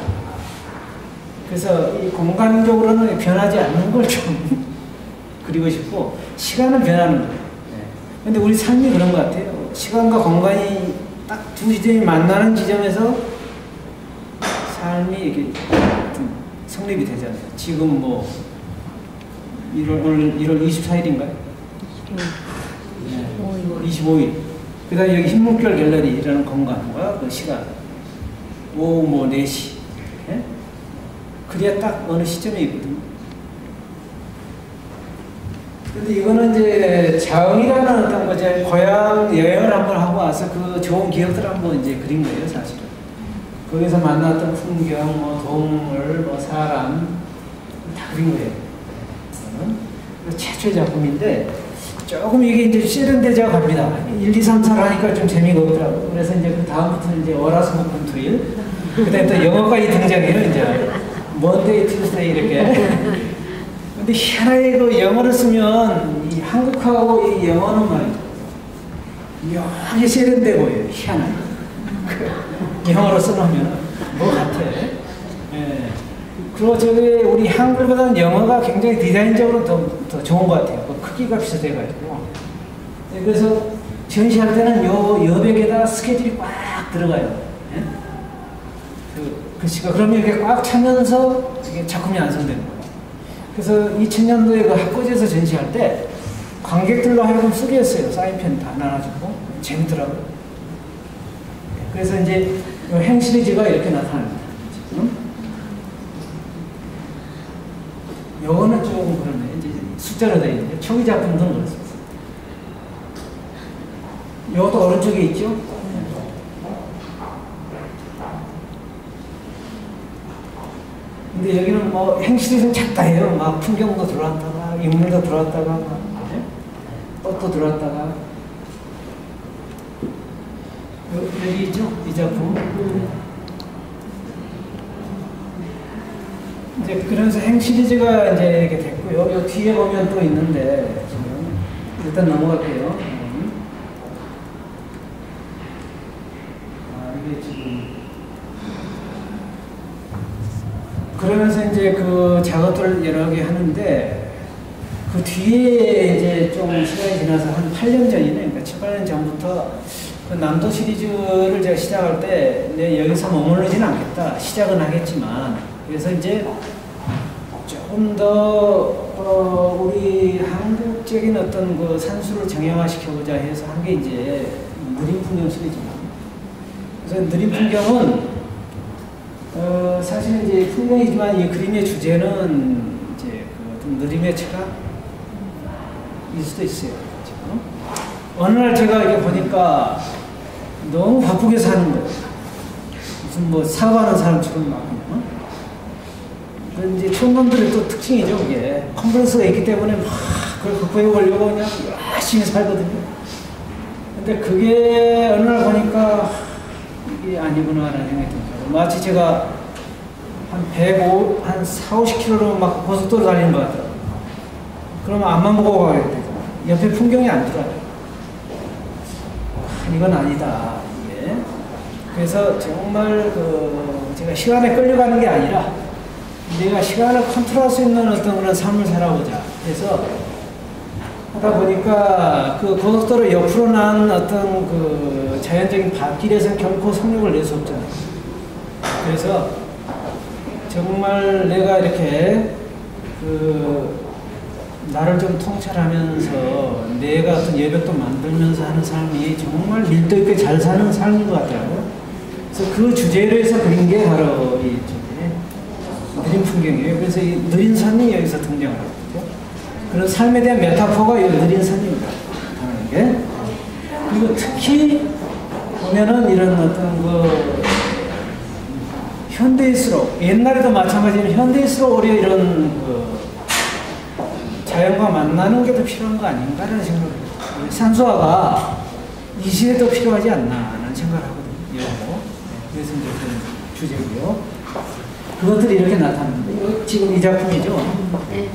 그래서 이 공간적으로는 변하지 않는 걸 좀 그리고 싶고 시간은 변하는 거예요. 근데 우리 삶이 그런 것 같아요. 시간과 공간이 딱 두 지점이 만나는 지점에서 삶이 이렇게 좀 성립이 되잖아요. 지금 오늘 1월 24일인가요? 25일. 그 다음에 여기 흰물결 갤러리라는 공간과 그 시간. 오후 4시. 예? 그래야 딱 어느 시점에 있거든요. 근데 이거는 이제 자흥이라는 어떤 거죠. 고향 여행을 한번 하고 와서 그 좋은 기억들을 한번 이제 그린 거예요, 사실은. 거기서 만났던 풍경, 동물, 사람, 다 그린 거예요. 최초의 작품인데, 조금 이게 이제 세련되자 갑니다. 1, 2, 3, 4 하니까 좀 재미가 없더라고요. 그래서 이제 그 다음부터는 이제 월화수목금토일, 그 다음에 또 영어까지 등장해요, 이제. 먼데이, 투스데이 이렇게. 근데 희한하게 그 영어를 쓰면 이 한국하고 이 영어는 말이죠. 묘하게 세련돼 보여요. 희한하게. 영어로 써놓으면 뭐 같아. 예. 그리고 우리 한글보다는 영어가 굉장히 디자인적으로 더 좋은 것 같아요. 그 크기가 비슷해가지고. 예, 그래서 전시할 때는 요 여백에다가 스케줄이 꽉 들어가요. 예? 그 글씨가 그러면 이렇게 꽉 차면서 이게 작품이 완성되는 거예요. 그래서 2000년도에 그 학고지에서 전시할 때 관객들로 하여금 쓰게 했어요. 사인펜 다 나눠주고. 재밌더라고요. 그래서 이제 행 시리즈가 이렇게 나타납니다. 응? 요거는 좀 그러네. 이제 숫자로 되어 있는데, 초기 작품들은 그렇습니다. 요것도 오른쪽에 있죠? 근데 여기는 행시리즈는 작다 해요. 막 풍경도 들어왔다가, 인물도 들어왔다가, 꽃도 들어왔다가. 여기 있죠? 이 작품. 이제 그러면서 행시리즈가 이제 이렇게 됐고요. 요 뒤에 보면 또 있는데, 지금. 일단 넘어갈게요. 이게 지금. 그러면서 이제 그 작업들을 여러 개 하는데, 그 뒤에 이제 좀 시간이 지나서 한 8년 전이네. 그러니까 7, 8년 전부터 그 남도 시리즈를 제가 시작할 때, 여기서 머무르지는 않겠다. 시작은 하겠지만. 그래서 이제 조금 더, 우리 한국적인 어떤 그 산수를 정형화시켜보자 해서 한 게 이제 느린 풍경 시리즈입니다. 그래서 느린 풍경은 사실은 이제 풍경이지만 이 그림의 주제는 이제 그 어떤 느림의 철학일 수도 있어요. 지금. 어느 날 제가 이렇게 보니까 너무 바쁘게 사는 거예요. 무슨 사업하는 사람처럼 막 그냥. 이제 촌놈들의 또 특징이죠, 그게. 컴플렉스가 있기 때문에 막 그걸 극복해 보려고 그냥 열심히 살거든요. 근데 그게 어느 날 보니까 이게 아니구나라는 생각이 듭니다. 마치 제가 한 4, 50km로 막 고속도로 달리는 것 같더라고요. 그러면 앞만 보고 가야 되잖아요. 옆에 풍경이 안 들어요. 이건 아니다. 이게. 그래서 정말 제가 시간에 끌려가는 게 아니라 내가 시간을 컨트롤할 수 있는 어떤 그런 삶을 살아보자. 그래서 하다 보니까 그 고속도로 옆으로 난 어떤 그 자연적인 밭길에서 결코 속력을 낼 수 없잖아요. 그래서 정말 내가 이렇게 나를 좀 통찰하면서 내가 어떤 예벽도 만들면서 하는 삶이 정말 밀도 있게 잘 사는 삶인 것 같아요. 그래서 그 주제로 해서 그린 게 바로 이 느린 풍경이에요. 그래서 이 느린 산이 여기서 등장을 하거든요. 그런 삶에 대한 메타포가 이 느린 산입니다. 하는 게. 그리고 특히 보면은 이런 어떤 현대일수록, 옛날에도 마찬가지로 현대일수록 오히려 이런 자연과 만나는 게 더 필요한 거 아닌가라는 생각을 해요. 산소화가 이 시대도 필요하지 않나라는 생각을 하거든요. 그래서 이제 그런 주제고요. 그것들이 이렇게 나타납니다. 지금 이 작품이죠. 네.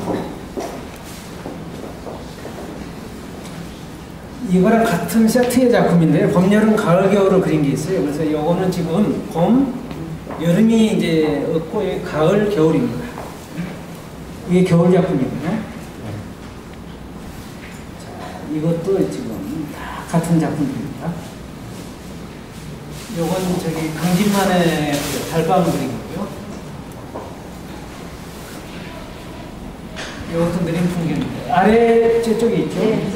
이거랑 같은 세트의 작품인데요. 봄, 여름, 가을, 겨울을 그린 게 있어요. 그래서 요거는 지금 봄, 여름이 이제 없고 가을, 겨울입니다. 이게 겨울 작품이고요. 이것도 지금 다 같은 작품입니다. 요건 저기 강진만의 달밤 그림이고요. 이것도 느린 풍경입니다. 아래 저쪽에 있죠? 네.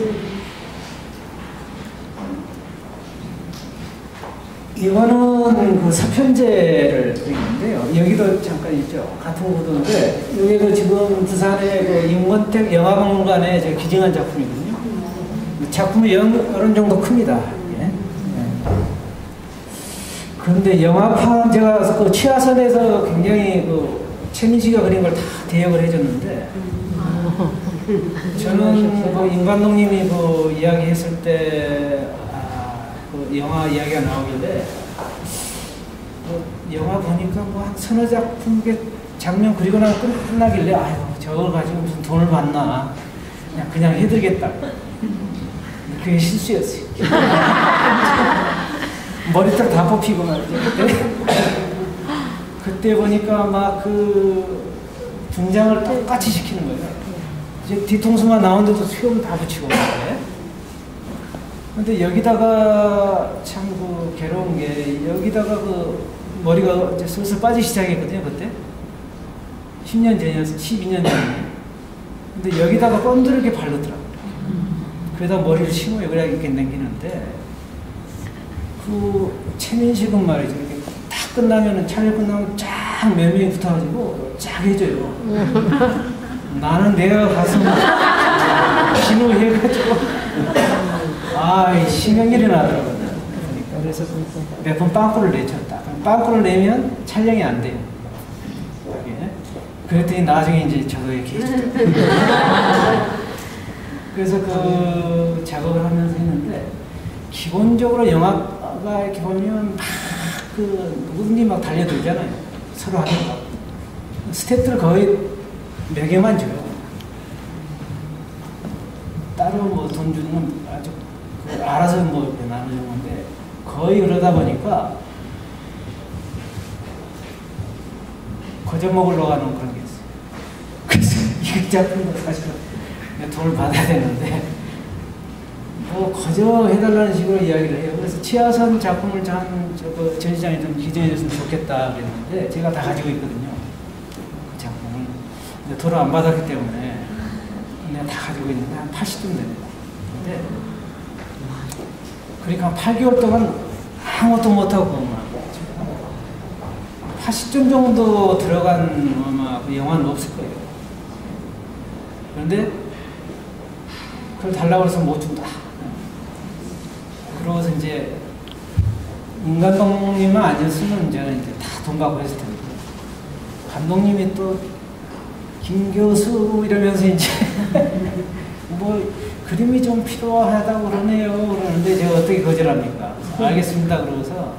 이거는 그 서편제를 그리는데요. 여기도 잠깐 있죠. 같은 구도인데 여기도 지금 부산의 그 임권택 영화박물관에 제가 기증한 작품이거든요. 작품이 어느 정도 큽니다. 예. 그런데 영화판 제가 그 치아선에서 굉장히 최민식이가 그린 걸 다 대역을 해줬는데 저는 임관동님이 이야기했을 때 영화 이야기가 나오길래 영화 보니까 한 서너 작품 장면 그리고 나서 끝나길래 아유 저걸 가지고 무슨 돈을 받나 그냥 해드리겠다. 그게 실수였어요. 머리 딱 다 뽑히고 말이죠. 그때 보니까 막 분장을 똑같이 시키는 거예요. 이제 뒤통수만 나오는데도 수염 다 붙이고 말이에요. 근데 여기다가 참 괴로운 게 여기다가 머리가 이제 슬슬 빠지기 시작했거든요. 그때 10년 전이었어요. 12년 전에. 근데 여기다가 뻔들게 바르더라고요. 그러다 머리를 심어요. 그래야 이렇게 남기는데 최민식은 말이죠. 이렇게 딱 끝나면은 촬영 끝나면 쫙 몇 명이 붙어가지고 쫙 해줘요. 나는 내가 가서 진호해가지고 심형일이 나더라고요. 그래서 몇 번 빵꾸를 내쳤다. 빵꾸를 내면 촬영이 안 돼요. 그랬더니 나중에 이제 저도 이렇게 그래서 작업을 하면서 했는데 기본적으로 영화가 이렇게 보면 막 누구든지 막 달려들잖아요. 서로 하는 거. 스태프들 거의 몇 개만 줘요. 따로 돈 주는 건 아주 알아서 나누는 건데 거의 그러다 보니까 거저 먹으러 가는 그런 게 있어요. 그래서 이 작품도 사실은 돈을 받아야 되는데 거저 해달라는 식으로 이야기를 해요. 그래서 치아선 작품을 전시장에 좀 기증해줬으면 좋겠다 그랬는데 제가 다 가지고 있거든요. 그 작품을. 근데 돈을 안 받았기 때문에 내가 다 가지고 있는데 한 80점 됩니다. 근데 그러니까 8개월 동안 아무것도 못하고 80점 정도 들어간 아마 그 영화는 없을 거예요. 그런데 그걸 달라고 해서 못 준다. 그러고서 이제 인간동님만 아니었으면 저는 이제 다 돈 받고 했을 텐데 감독님이 또 김 교수 이러면서 이제 뭐 그림이 좀 필요하다고 그러네요. 그러는데 제가 어떻게 거절합니까? 알겠습니다. 그러고서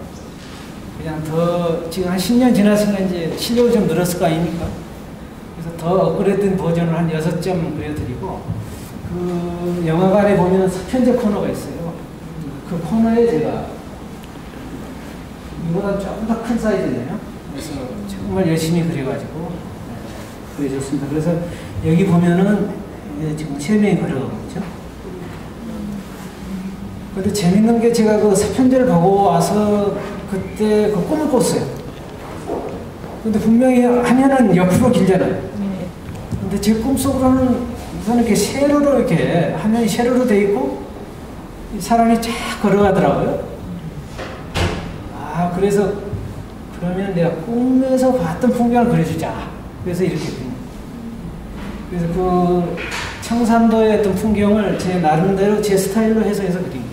그냥 더 지금 한 10년 지났으니까 이제 실력이 좀 늘었을 거 아닙니까? 그래서 더 업그레이드된 버전을 한 6점 그려드리고 그 영화관에 보면 서편제 코너가 있어요. 그 코너에 제가 이보다 조금 더 큰 사이즈네요. 그래서 정말 열심히 그려가지고 그려줬습니다. 그래서 여기 보면은 지금 3명이 그려가고 있죠. 근데 재밌는 게 제가 그 서편제를 보고 와서 그때 그 꿈을 꿨어요. 근데 분명히 화면은 옆으로 길잖아요. 근데 제 꿈속으로는 우선 이렇게 세로로 이렇게 화면이 세로로 돼 있고 사람이 쫙 걸어가더라고요. 아, 그래서 그러면 내가 꿈에서 봤던 풍경을 그려주자. 그래서 이렇게 그린 거예요. 그래서 그 청산도의 어떤 풍경을 제 나름대로 제 스타일로 해서 그린 거예요.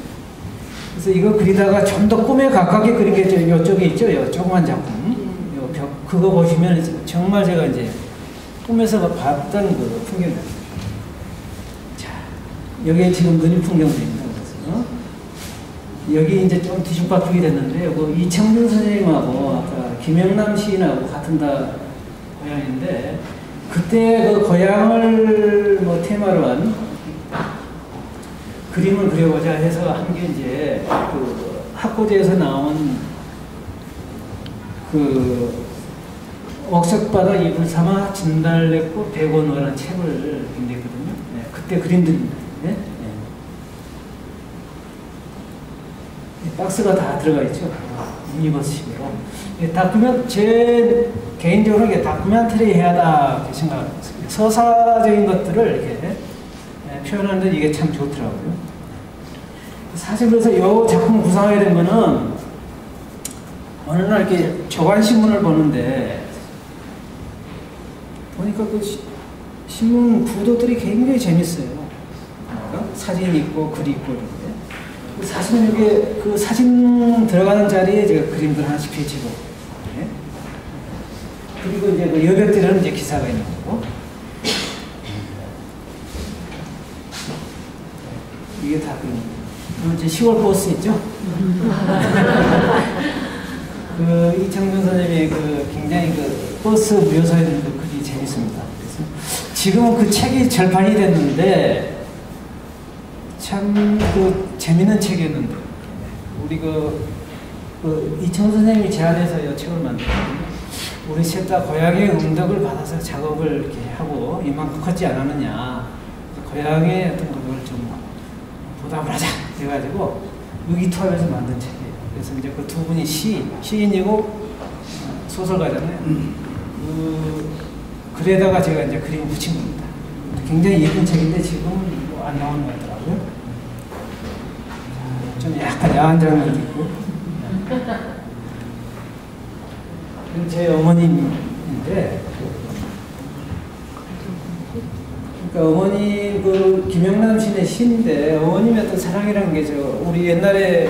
그래서 이거 그리다가 좀 더 꿈에 가깝게 그린 게 이쪽에 있죠. 요 조그만 작품. 요 벽, 그거 보시면 정말 제가 이제 꿈에서 봤던 그 풍경이에요. 자, 여기에 지금 눈이 풍경입니다. 그래서 여기 이제 좀 뒤죽박죽이 됐는데, 요거 이창준 선생님하고 아까 김영남 시인하고 같은 다 고향인데, 그때 그 고향을 뭐 테마로 한 그림을 그려보자 해서 한 게 이제 그 학고제에서 나온 그 옥석바다 이불 삼아 진달래꽃 백원호라는 책을 냈거든요. 네, 그때 그림들입니다. 네? 박스가 다 들어가 있죠. 유니버스식으로. 제 개인적으로 이게 다큐멘터리 해야다 생각합니다. 서사적인 것들을 이렇게 표현하는데 이게 참 좋더라고요. 사실 그래서 이 작품 구상하게 된 거는 어느 날 이렇게 조간신문을 보는데 보니까 그 신문 구도들이 굉장히 재밌어요. 사진 있고 글 있고 이렇게. 사실 이게 그 사진 들어가는 자리에 제가 그림들 하나씩 펼치고, 네? 그리고 이제 그 여백들은 이제 기사가 있는 거고, 이게 다 그림입니다. 그리고 이제 10월 버스 있죠? 그 이창준 선생님의 그 굉장히 그 버스 묘사에 있는 그 글이 재밌습니다. 그래서 지금은 그 책이 절판이 됐는데 참 그 재밌는 책이었는데 우리 그 이창준 선생님이 제안해서 이 책을 만들었거든요. 우리 셋 다 고향의 응덕을 받아서 작업을 이렇게 하고 이만큼 컸지 않았느냐. 고향의 어떤 걸 좀 보답을 하자 해가지고 의기투합해서 만든 책이에요. 그래서 이제 그 두 분이 시인이고 소설가잖아요. 글에다가 제가 이제 그림을 붙인 겁니다. 굉장히 예쁜 책인데 지금은 뭐 안 나오는 것 같더라고요. 좀 약간 야한 장면도 있고. 제 어머님인데, 그러니까 어머니 그 김영남 시인의 시인데 어머님의 어떤 사랑이라는 게 우리 옛날에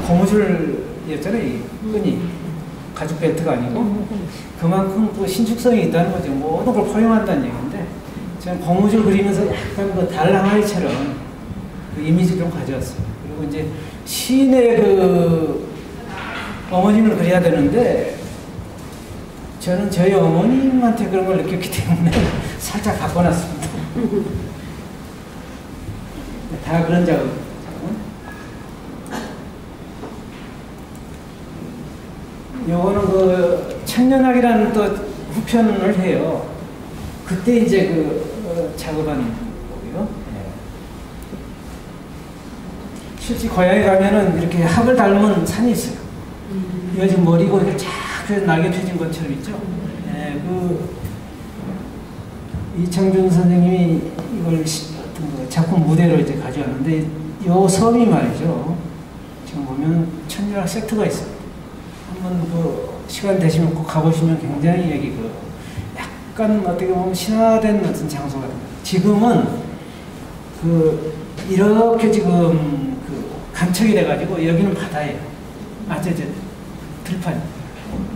고무줄이었잖아요. 이 끈이 가죽 벨트가 아니고 그만큼 그 신축성이 있다는 거죠. 모든 걸 포용한다는 얘기인데 제가 고무줄 그리면서 약간 그 달 항아리처럼 그 이미지를 좀 가져왔어요. 그리고 이제 시인의 그 어머님을 그려야 되는데 저는 저희 어머님한테 그런 걸 느꼈기 때문에 살짝 바꿔놨습니다. 다 그런 작업. 요거는 그 청년학이라는 또 후편을 해요. 그때 이제 그 작업한 거고요. 실제 고향에 가면은 이렇게 학을 닮은 산이 있어요. 이거 지금 머리고 이렇게 쫙 날개 펴진 것처럼 있죠. 이창준 선생님이 이걸 작품 무대로 이제 가져왔는데 요 섬이 말이죠. 지금 보면 천지락 세트가 있어요. 한번 그 시간 되시면 꼭 가보시면 굉장히 여기 그 약간 어떻게 보면 신화된 어떤 장소가 됩니다. 지금은 그 이렇게 지금 그 간척이 돼가지고 여기는 바다예요. 들판.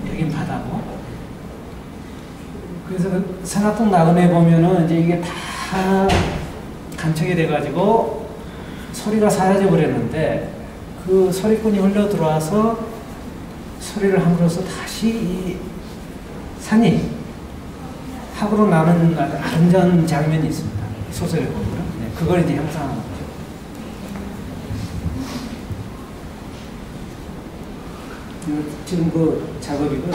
여긴 바다고. 그래서 그 산악동 나그네 보면은 이제 이게 다 간척이 돼가지고 소리가 사라져 버렸는데 그 소리꾼이 흘러 들어와서 소리를 함으로써 다시 이 산이 학으로 나는 아름다운 장면이 있습니다. 소설에 보면. 네, 그걸 이제 형상하는 거죠. 지금 그 작업이고,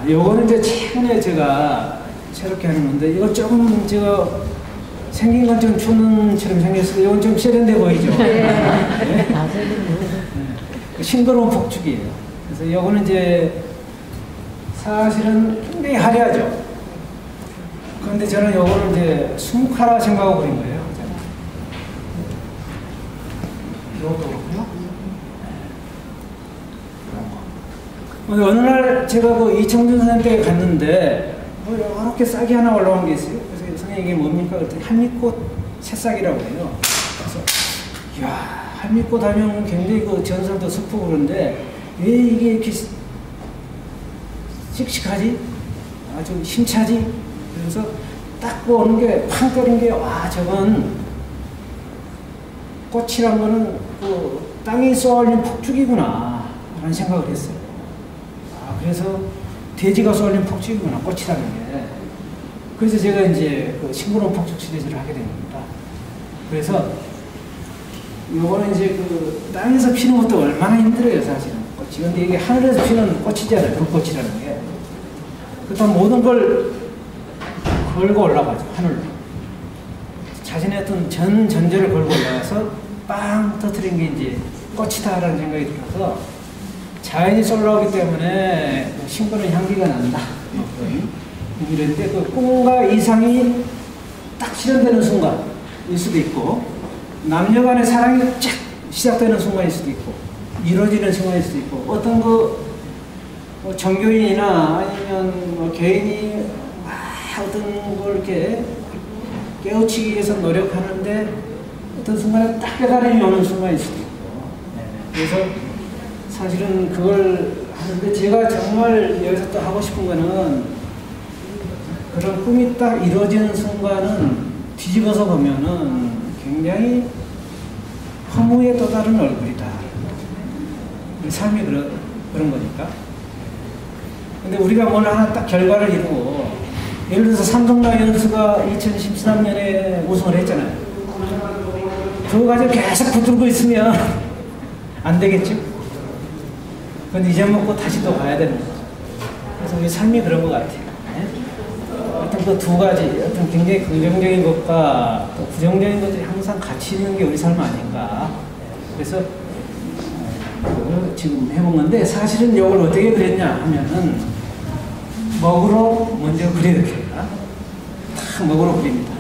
요거는 이제 최근에 제가 새롭게 하는 건데, 이거 조금 제가 생긴 건 좀 춘처럼 생겼어요. 이건 좀 세련돼 보이죠? 네. 네. 싱그러운 폭죽이에요. 그래서 요거는 이제 사실은 굉장히 화려하죠. 그런데 저는 요거를 이제 수묵화라 생각하고 그린 거예요. 이것도 그렇고요. 어느 날 제가 그 이청준 선생님 댁에 갔는데 이렇게 싹이 하나 올라온 게 있어요. 그래서 선생님 이게 뭡니까? 그랬더니 한미꽃 새싹이라고 해요. 그래서 이야, 한미꽃 하면 굉장히 그 전설도 슬프고 그런데 왜 이게 이렇게 씩씩하지? 아주 힘차지? 그래서 딱 보는 게 팡 떠는 게 와, 저건 꽃이란 거는 그 땅에 쏘아올린 폭죽이구나 라는 생각을 했어요. 그래서 돼지가 쏘아올린 폭죽이구나, 꽃이라는 게. 그래서 제가 이제 그 싱그러운 폭죽 시리즈를 하게 된 겁니다. 그래서 요거는 이제 그 땅에서 피는 것도 얼마나 힘들어요, 사실은. 꽃이. 근데 이게 하늘에서 피는 꽃이잖아요, 불꽃이라는 게. 그렇다면 모든 걸 걸고 올라가죠, 하늘로. 자신의 어떤 전제를 걸고 올라가서 빵 터뜨린 게 이제 꽃이다라는 생각이 들어서 자연이 올라오기 때문에 싱그러운 향기가 난다. 이런데 그 꿈과 이상이 딱 실현되는 순간일 수도 있고, 남녀 간의 사랑이 쫙 시작되는 순간일 수도 있고, 이루어지는 순간일 수도 있고, 어떤 그 뭐 종교인이나 아니면 뭐 개인이 어떤 걸 이렇게 깨우치기 위해서 노력하는데 어떤 순간에 딱 깨달음이 오는 순간일 수도 있고. 그래서 사실은 그걸 하는데 제가 정말 여기서 또 하고 싶은 거는 그런 꿈이 딱 이루어지는 순간은 뒤집어서 보면은 굉장히 허무의 또 다른 얼굴이다. 우리 삶이 그런 거니까. 근데 우리가 뭘 하나 딱 결과를 이루고, 예를 들어서 삼성 라이온즈가 2013년에 우승을 했잖아요. 그거 가지고 계속 붙들고 있으면 안 되겠죠? 근데 이제 먹고 다시 또 가야 되는 거죠. 그래서 우리 삶이 그런 것 같아요. 네? 어떤 그 두 가지, 어떤 굉장히 긍정적인 것과 또 부정적인 것들이 항상 같이 있는 게 우리 삶 아닌가. 그래서 지금 해본 건데, 사실은 이걸 어떻게 그렸냐 하면은 먹으로 먼저 그려놓습니다. 딱 먹으로 그립니다.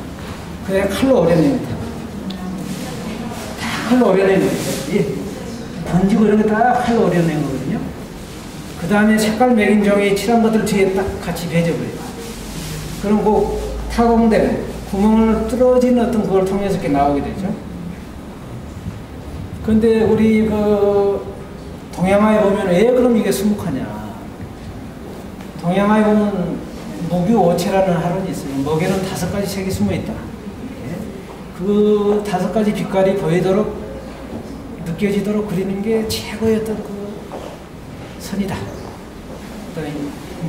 그냥 칼로 오려냅니다. 다 칼로 오려낸 거죠. 번지고 이런 거 다 칼로 오려낸 거거든요. 그 다음에 색깔 매긴 종이 칠한 것들 뒤에 딱 같이 배져버려요. 그럼 그 타공된 구멍을 뚫어진 어떤 그걸 통해서 이렇게 나오게 되죠. 근데 우리 그 동양화에 보면 왜 그럼 이게 수묵하냐. 동양화에 보면 무교오체라는 harron이 있어요. 먹에는 5가지 색이 숨어있다. 그 5가지 빛깔이 보이도록 느껴지도록 그리는 게 최고의 어떤 그 선이다.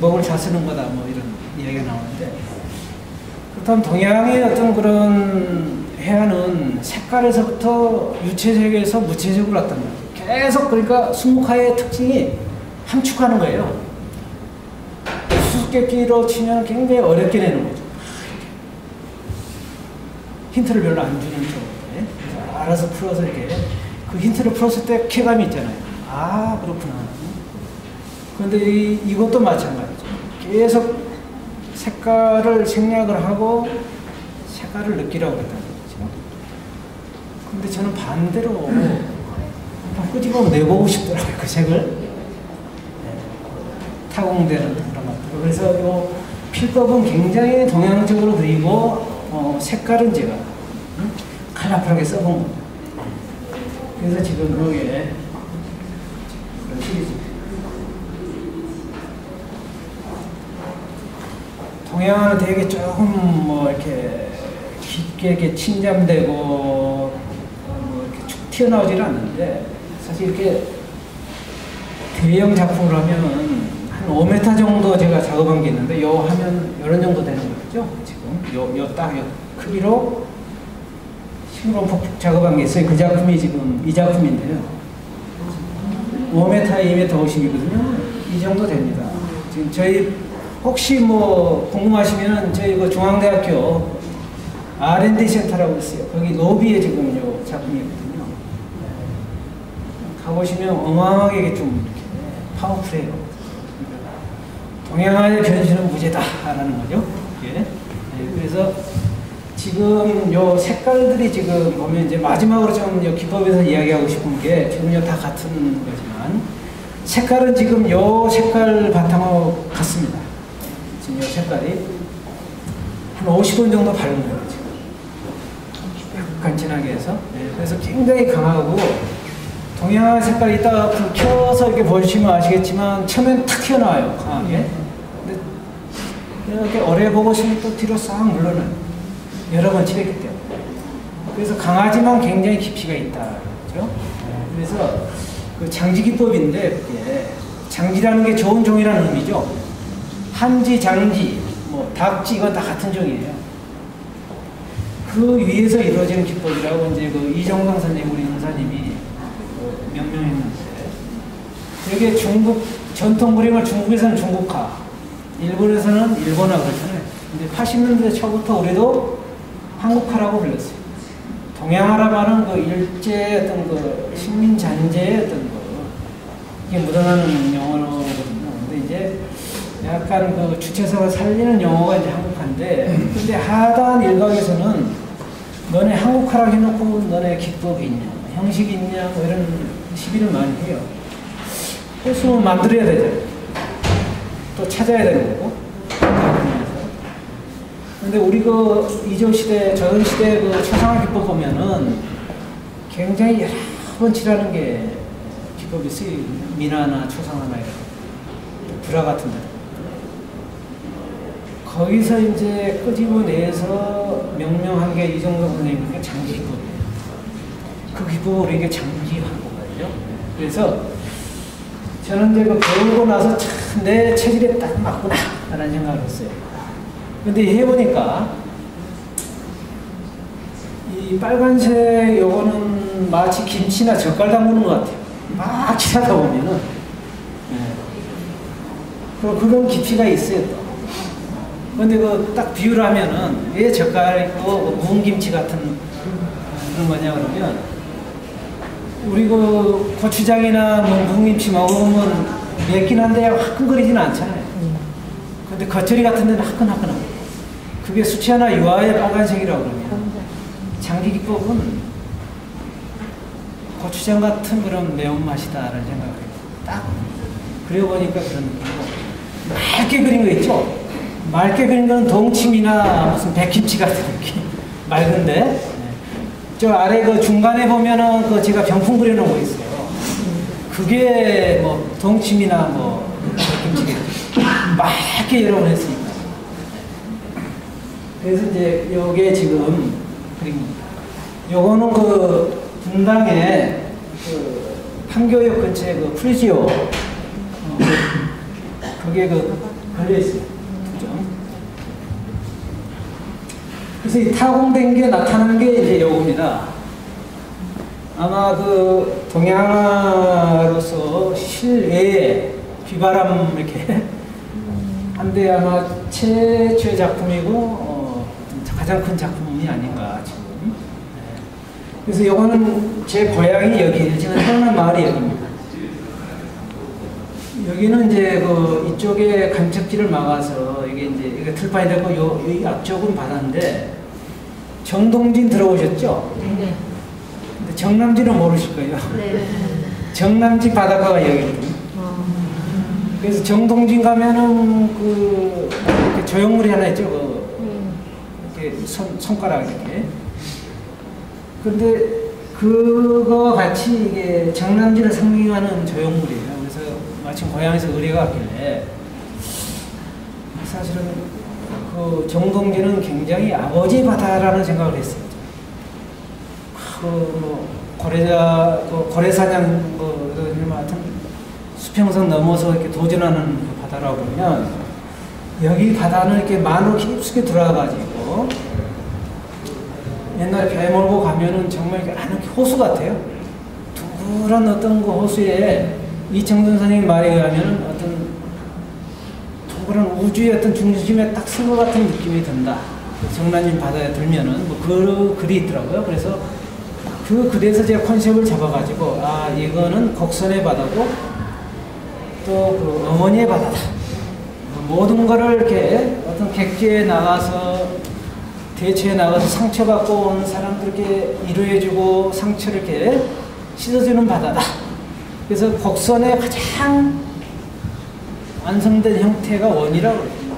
먹을 잘 쓰는 거다. 뭐 이런 이야기가 나오는데, 그렇다면 동양의 어떤 그런 해안은 색깔에서부터 유체색에서 무체색으로 왔단 말이에요. 계속 그러니까 수묵화의 특징이 함축하는 거예요. 수수께끼로 치면 굉장히 어렵게 내는 거죠. 힌트를 별로 안 주는 쪽으로. 알아서 풀어서 이렇게. 그 힌트를 풀었을 때 쾌감이 있잖아요. 아, 그렇구나. 그런데 이것도 마찬가지죠. 계속 색깔을 생략을 하고 색깔을 느끼라고 그랬다는 거죠. 근데 저는 반대로 끄집어 내보고 싶더라고요. 그 색을. 타공되는 그런 것들. 그래서 이 필법은 굉장히 동양적으로 그리고 색깔은 제가 컬러풀하게 써본 겁니다. 그래서 지금 거기에 그런 시리즈. 동양화는 되게 조금 뭐 이렇게 깊게 이렇게 침잠되고 뭐 이렇게 쭉 튀어나오지는 않는데 사실 이렇게 대형 작품을 하면 한 5m 정도 제가 작업한 게 있는데 요 하면 이런 정도 되는 거죠. 지금 요 딱 요 크기로 식으로 작업한 게 있어요. 그 작품이 지금 이 작품인데요. 5m, 2m 50이거든요. 이 정도 됩니다. 지금 저희 혹시 뭐 궁금하시면 저희 그 중앙대학교 R&D 센터라고 있어요. 거기 로비에 지금 요 작품이거든요. 가보시면 어마어마하게 좀 이렇게 파워풀해요. 동양화의 변신은 무죄다라는 거죠. 예. 네, 그래서 지금 요 색깔들이 지금 보면 이제 마지막으로 좀 기법에서 이야기하고 싶은 게 지금 다 같은 거지만 색깔은 지금 요 색깔 바탕하고 같습니다. 지금 요 색깔이 한 50번 정도 바른 거예요. 지금 약간 진하게 해서. 네, 그래서 굉장히 강하고 동양화 색깔이 이따가 불 켜서 이렇게 보시면 아시겠지만 처음엔 탁 튀어나와요. 강하게. 근데 이렇게 오래 보고 있으면 또 뒤로 싹 물러나요. 여러 번 칠했기 때문에. 그래서 강하지만 굉장히 깊이가 있다. 그렇죠? 그래서 그 장지기법인데 그게 장지라는 게 좋은 종이라는 의미죠. 한지, 장지, 뭐 닭지 이건 다 같은 종이에요. 그 위에서 이루어지는 기법이라고 이제 그 이정동 선생님 우리 은사님이 명명했는데 이게 중국 전통 그림을 중국에서는 중국화, 일본에서는 일본화 그러잖아요. 근데 80년대 초부터 우리도 한국화라고 불렀어요. 동양화라고 하는 그 일제 어떤 그 식민 잔재의 어떤 거 이게 묻어나는 용어거든요. 근데 이제 약간 그 주체성을 살리는 용어가 이제 한국화인데, 근데 하단 일각에서는 너네 한국화라고 해놓고 너네 기법이 있냐, 형식이 있냐, 뭐 이런 시비를 많이 해요. 그래서 만들어야 되죠. 또 찾아야 되는 거고. 근데 우리 그 이조 시대, 조선 시대 그 초상화 기법 보면은 굉장히 여러 번 칠하는 게 기법이 있어요. 미나나 초상화나 이런 불화 같은 데. 거기서 이제 끄집어내서 명명한 게 이정동 선생님의 장지 기법이에요. 그 기법을 우리에게 장지한 거거든요. 그래서 저는 이제 그 배우고 나서 참 내 체질에 딱 맞구나 라는 생각을 했어요. 근데 해보니까 이 빨간색 요거는 마치 김치나 젓갈 담그는 것 같아요. 막 칠하다 보면은 그런 깊이가 있어요. 또. 근데 그 딱 비유를 하면은 왜 젓갈 있고 무은 김치 같은 그런 거냐 그러면 우리 그 고추장이나 뭐 무은 김치 먹으면 맵긴 한데 화끈거리지는 않잖아요. 근데 겉절이 같은 데는 화끈화끈하고 그게 수채화나 유화의 빨간색이라고 그러면 장기기법은 고추장 같은 그런 매운맛이다라는 생각을 해요. 딱 그려보니까 그런 느낌이고 맑게 그린 거 있죠? 맑게 그린 건 동치미나 무슨 백김치 같은 느낌 맑은데 저 아래 그 중간에 보면은 그 제가 병풍 그려놓은 거 있어요. 그게 뭐 동치미나 뭐 백김치겠죠. 맑게 여러 번 했으니까. 그래서 이제 요게 지금 그림입니다. 요거는 그 분당에 그 판교역 근처에 그 프리지오 그게 그 걸려있어요. 그래서 이 타공된 게 나타나는 게 이제 요겁니다. 아마 그 동양화로서 실외에 비바람 이렇게 한데 아마 최초의 작품이고 가장 큰 작품이 아닌가 지금. 그래서 요거는 제 고향이 여기 지금 태어난 마을이 여기입니다. 여기는 이제 그 이쪽에 간척지를 막아서 이게 이제 이게 들판이 되고 요 앞쪽은 바다인데 정동진 들어오셨죠? 네. 근데 정남진은 모르실 거예요. 네. 정남진 바닷가가 여기거든요. 그래서 정동진 가면은 그 이렇게 조형물이 하나 있죠. 이렇게 손가락 이렇게. 근데 그거 같이 이게 정남진을 상징하는 조형물이에요. 그래서 마침 고향에서 의뢰가 왔길래 사실은 그 정동진은 굉장히 아버지 바다라는 생각을 했어요. 그 고래사냥 하여튼 수평선 넘어서 이렇게 도전하는 그 바다라고 보면 여기 바다는 이렇게 만으로 깊숙이 들어가가지고 옛날에 배 몰고 가면은 정말 이렇게 아는 호수 같아요. 둥그런 어떤 그 호수에 이청준 선생님 말에 의하면 어떤 둥그런 우주의 어떤 중심에 딱 쓴 것 같은 느낌이 든다. 정난진 바다에 들면은 뭐 그 글이 있더라고요. 그래서 그 글에서 제가 컨셉을 잡아가지고 아 이거는 곡선의 바다고 또 그 어머니의 바다다. 모든 거를 이렇게 어떤 객지에 나가서 대처에 나가서 상처받고 온 사람들에게 위로해주고 상처를 이렇게 씻어주는 바다다. 그래서 곡선의 가장 완성된 형태가 원이라고 해요.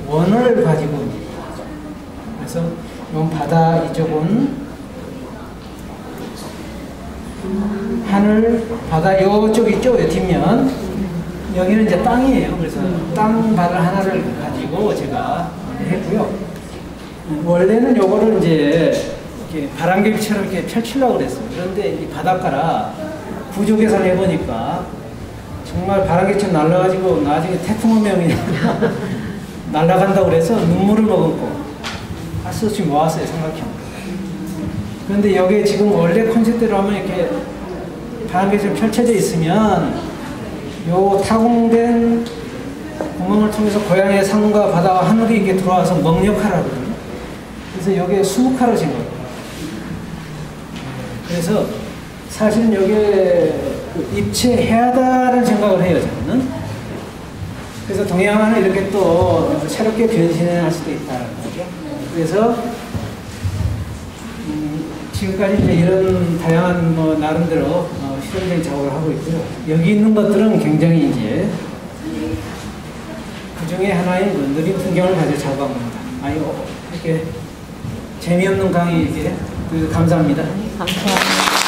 원을 가지고 있는 거죠. 그래서 이 바다 이쪽은 하늘, 바다 이쪽 있죠? 뒷면. 여기는 이제 땅이에요. 그래서 땅 바다 하나를 가지고 제가 했고요. 원래는 요거를 이제 이렇게 바람개비처럼 이렇게 펼치려고 그랬어요. 그런데 이 바닷가라 구조 계산해 보니까 정말 바람개처럼 날라가지고 나중에 태풍 오면 날아간다고 그래서 눈물을 머금고 할 수 없이 모았어요. 삼각형. 그런데 여기에 지금 원래 컨셉대로 하면 이렇게 바람개처럼 펼쳐져 있으면 요 타공된 구멍을 통해서 고향의 산과 바다와 하늘이 이렇게 들어와서 먹역하라 그러거든요. 그래서 여기에 수묵하러 진 거예요. 그래서 사실은 여기에 입체해야다라는 생각을 해요, 저는. 그래서 동양화는 이렇게 또 새롭게 변신할 수도 있다는 거죠. 그래서 지금까지 이제 이런 다양한 뭐 나름대로 실험적인 작업을 하고 있고요. 여기 있는 것들은 굉장히 이제 그 중에 하나의 느린 풍경을 가지고 작업한 겁니다. 아니 이렇게 재미없는 강의 이렇게 감사합니다. 감사합니다.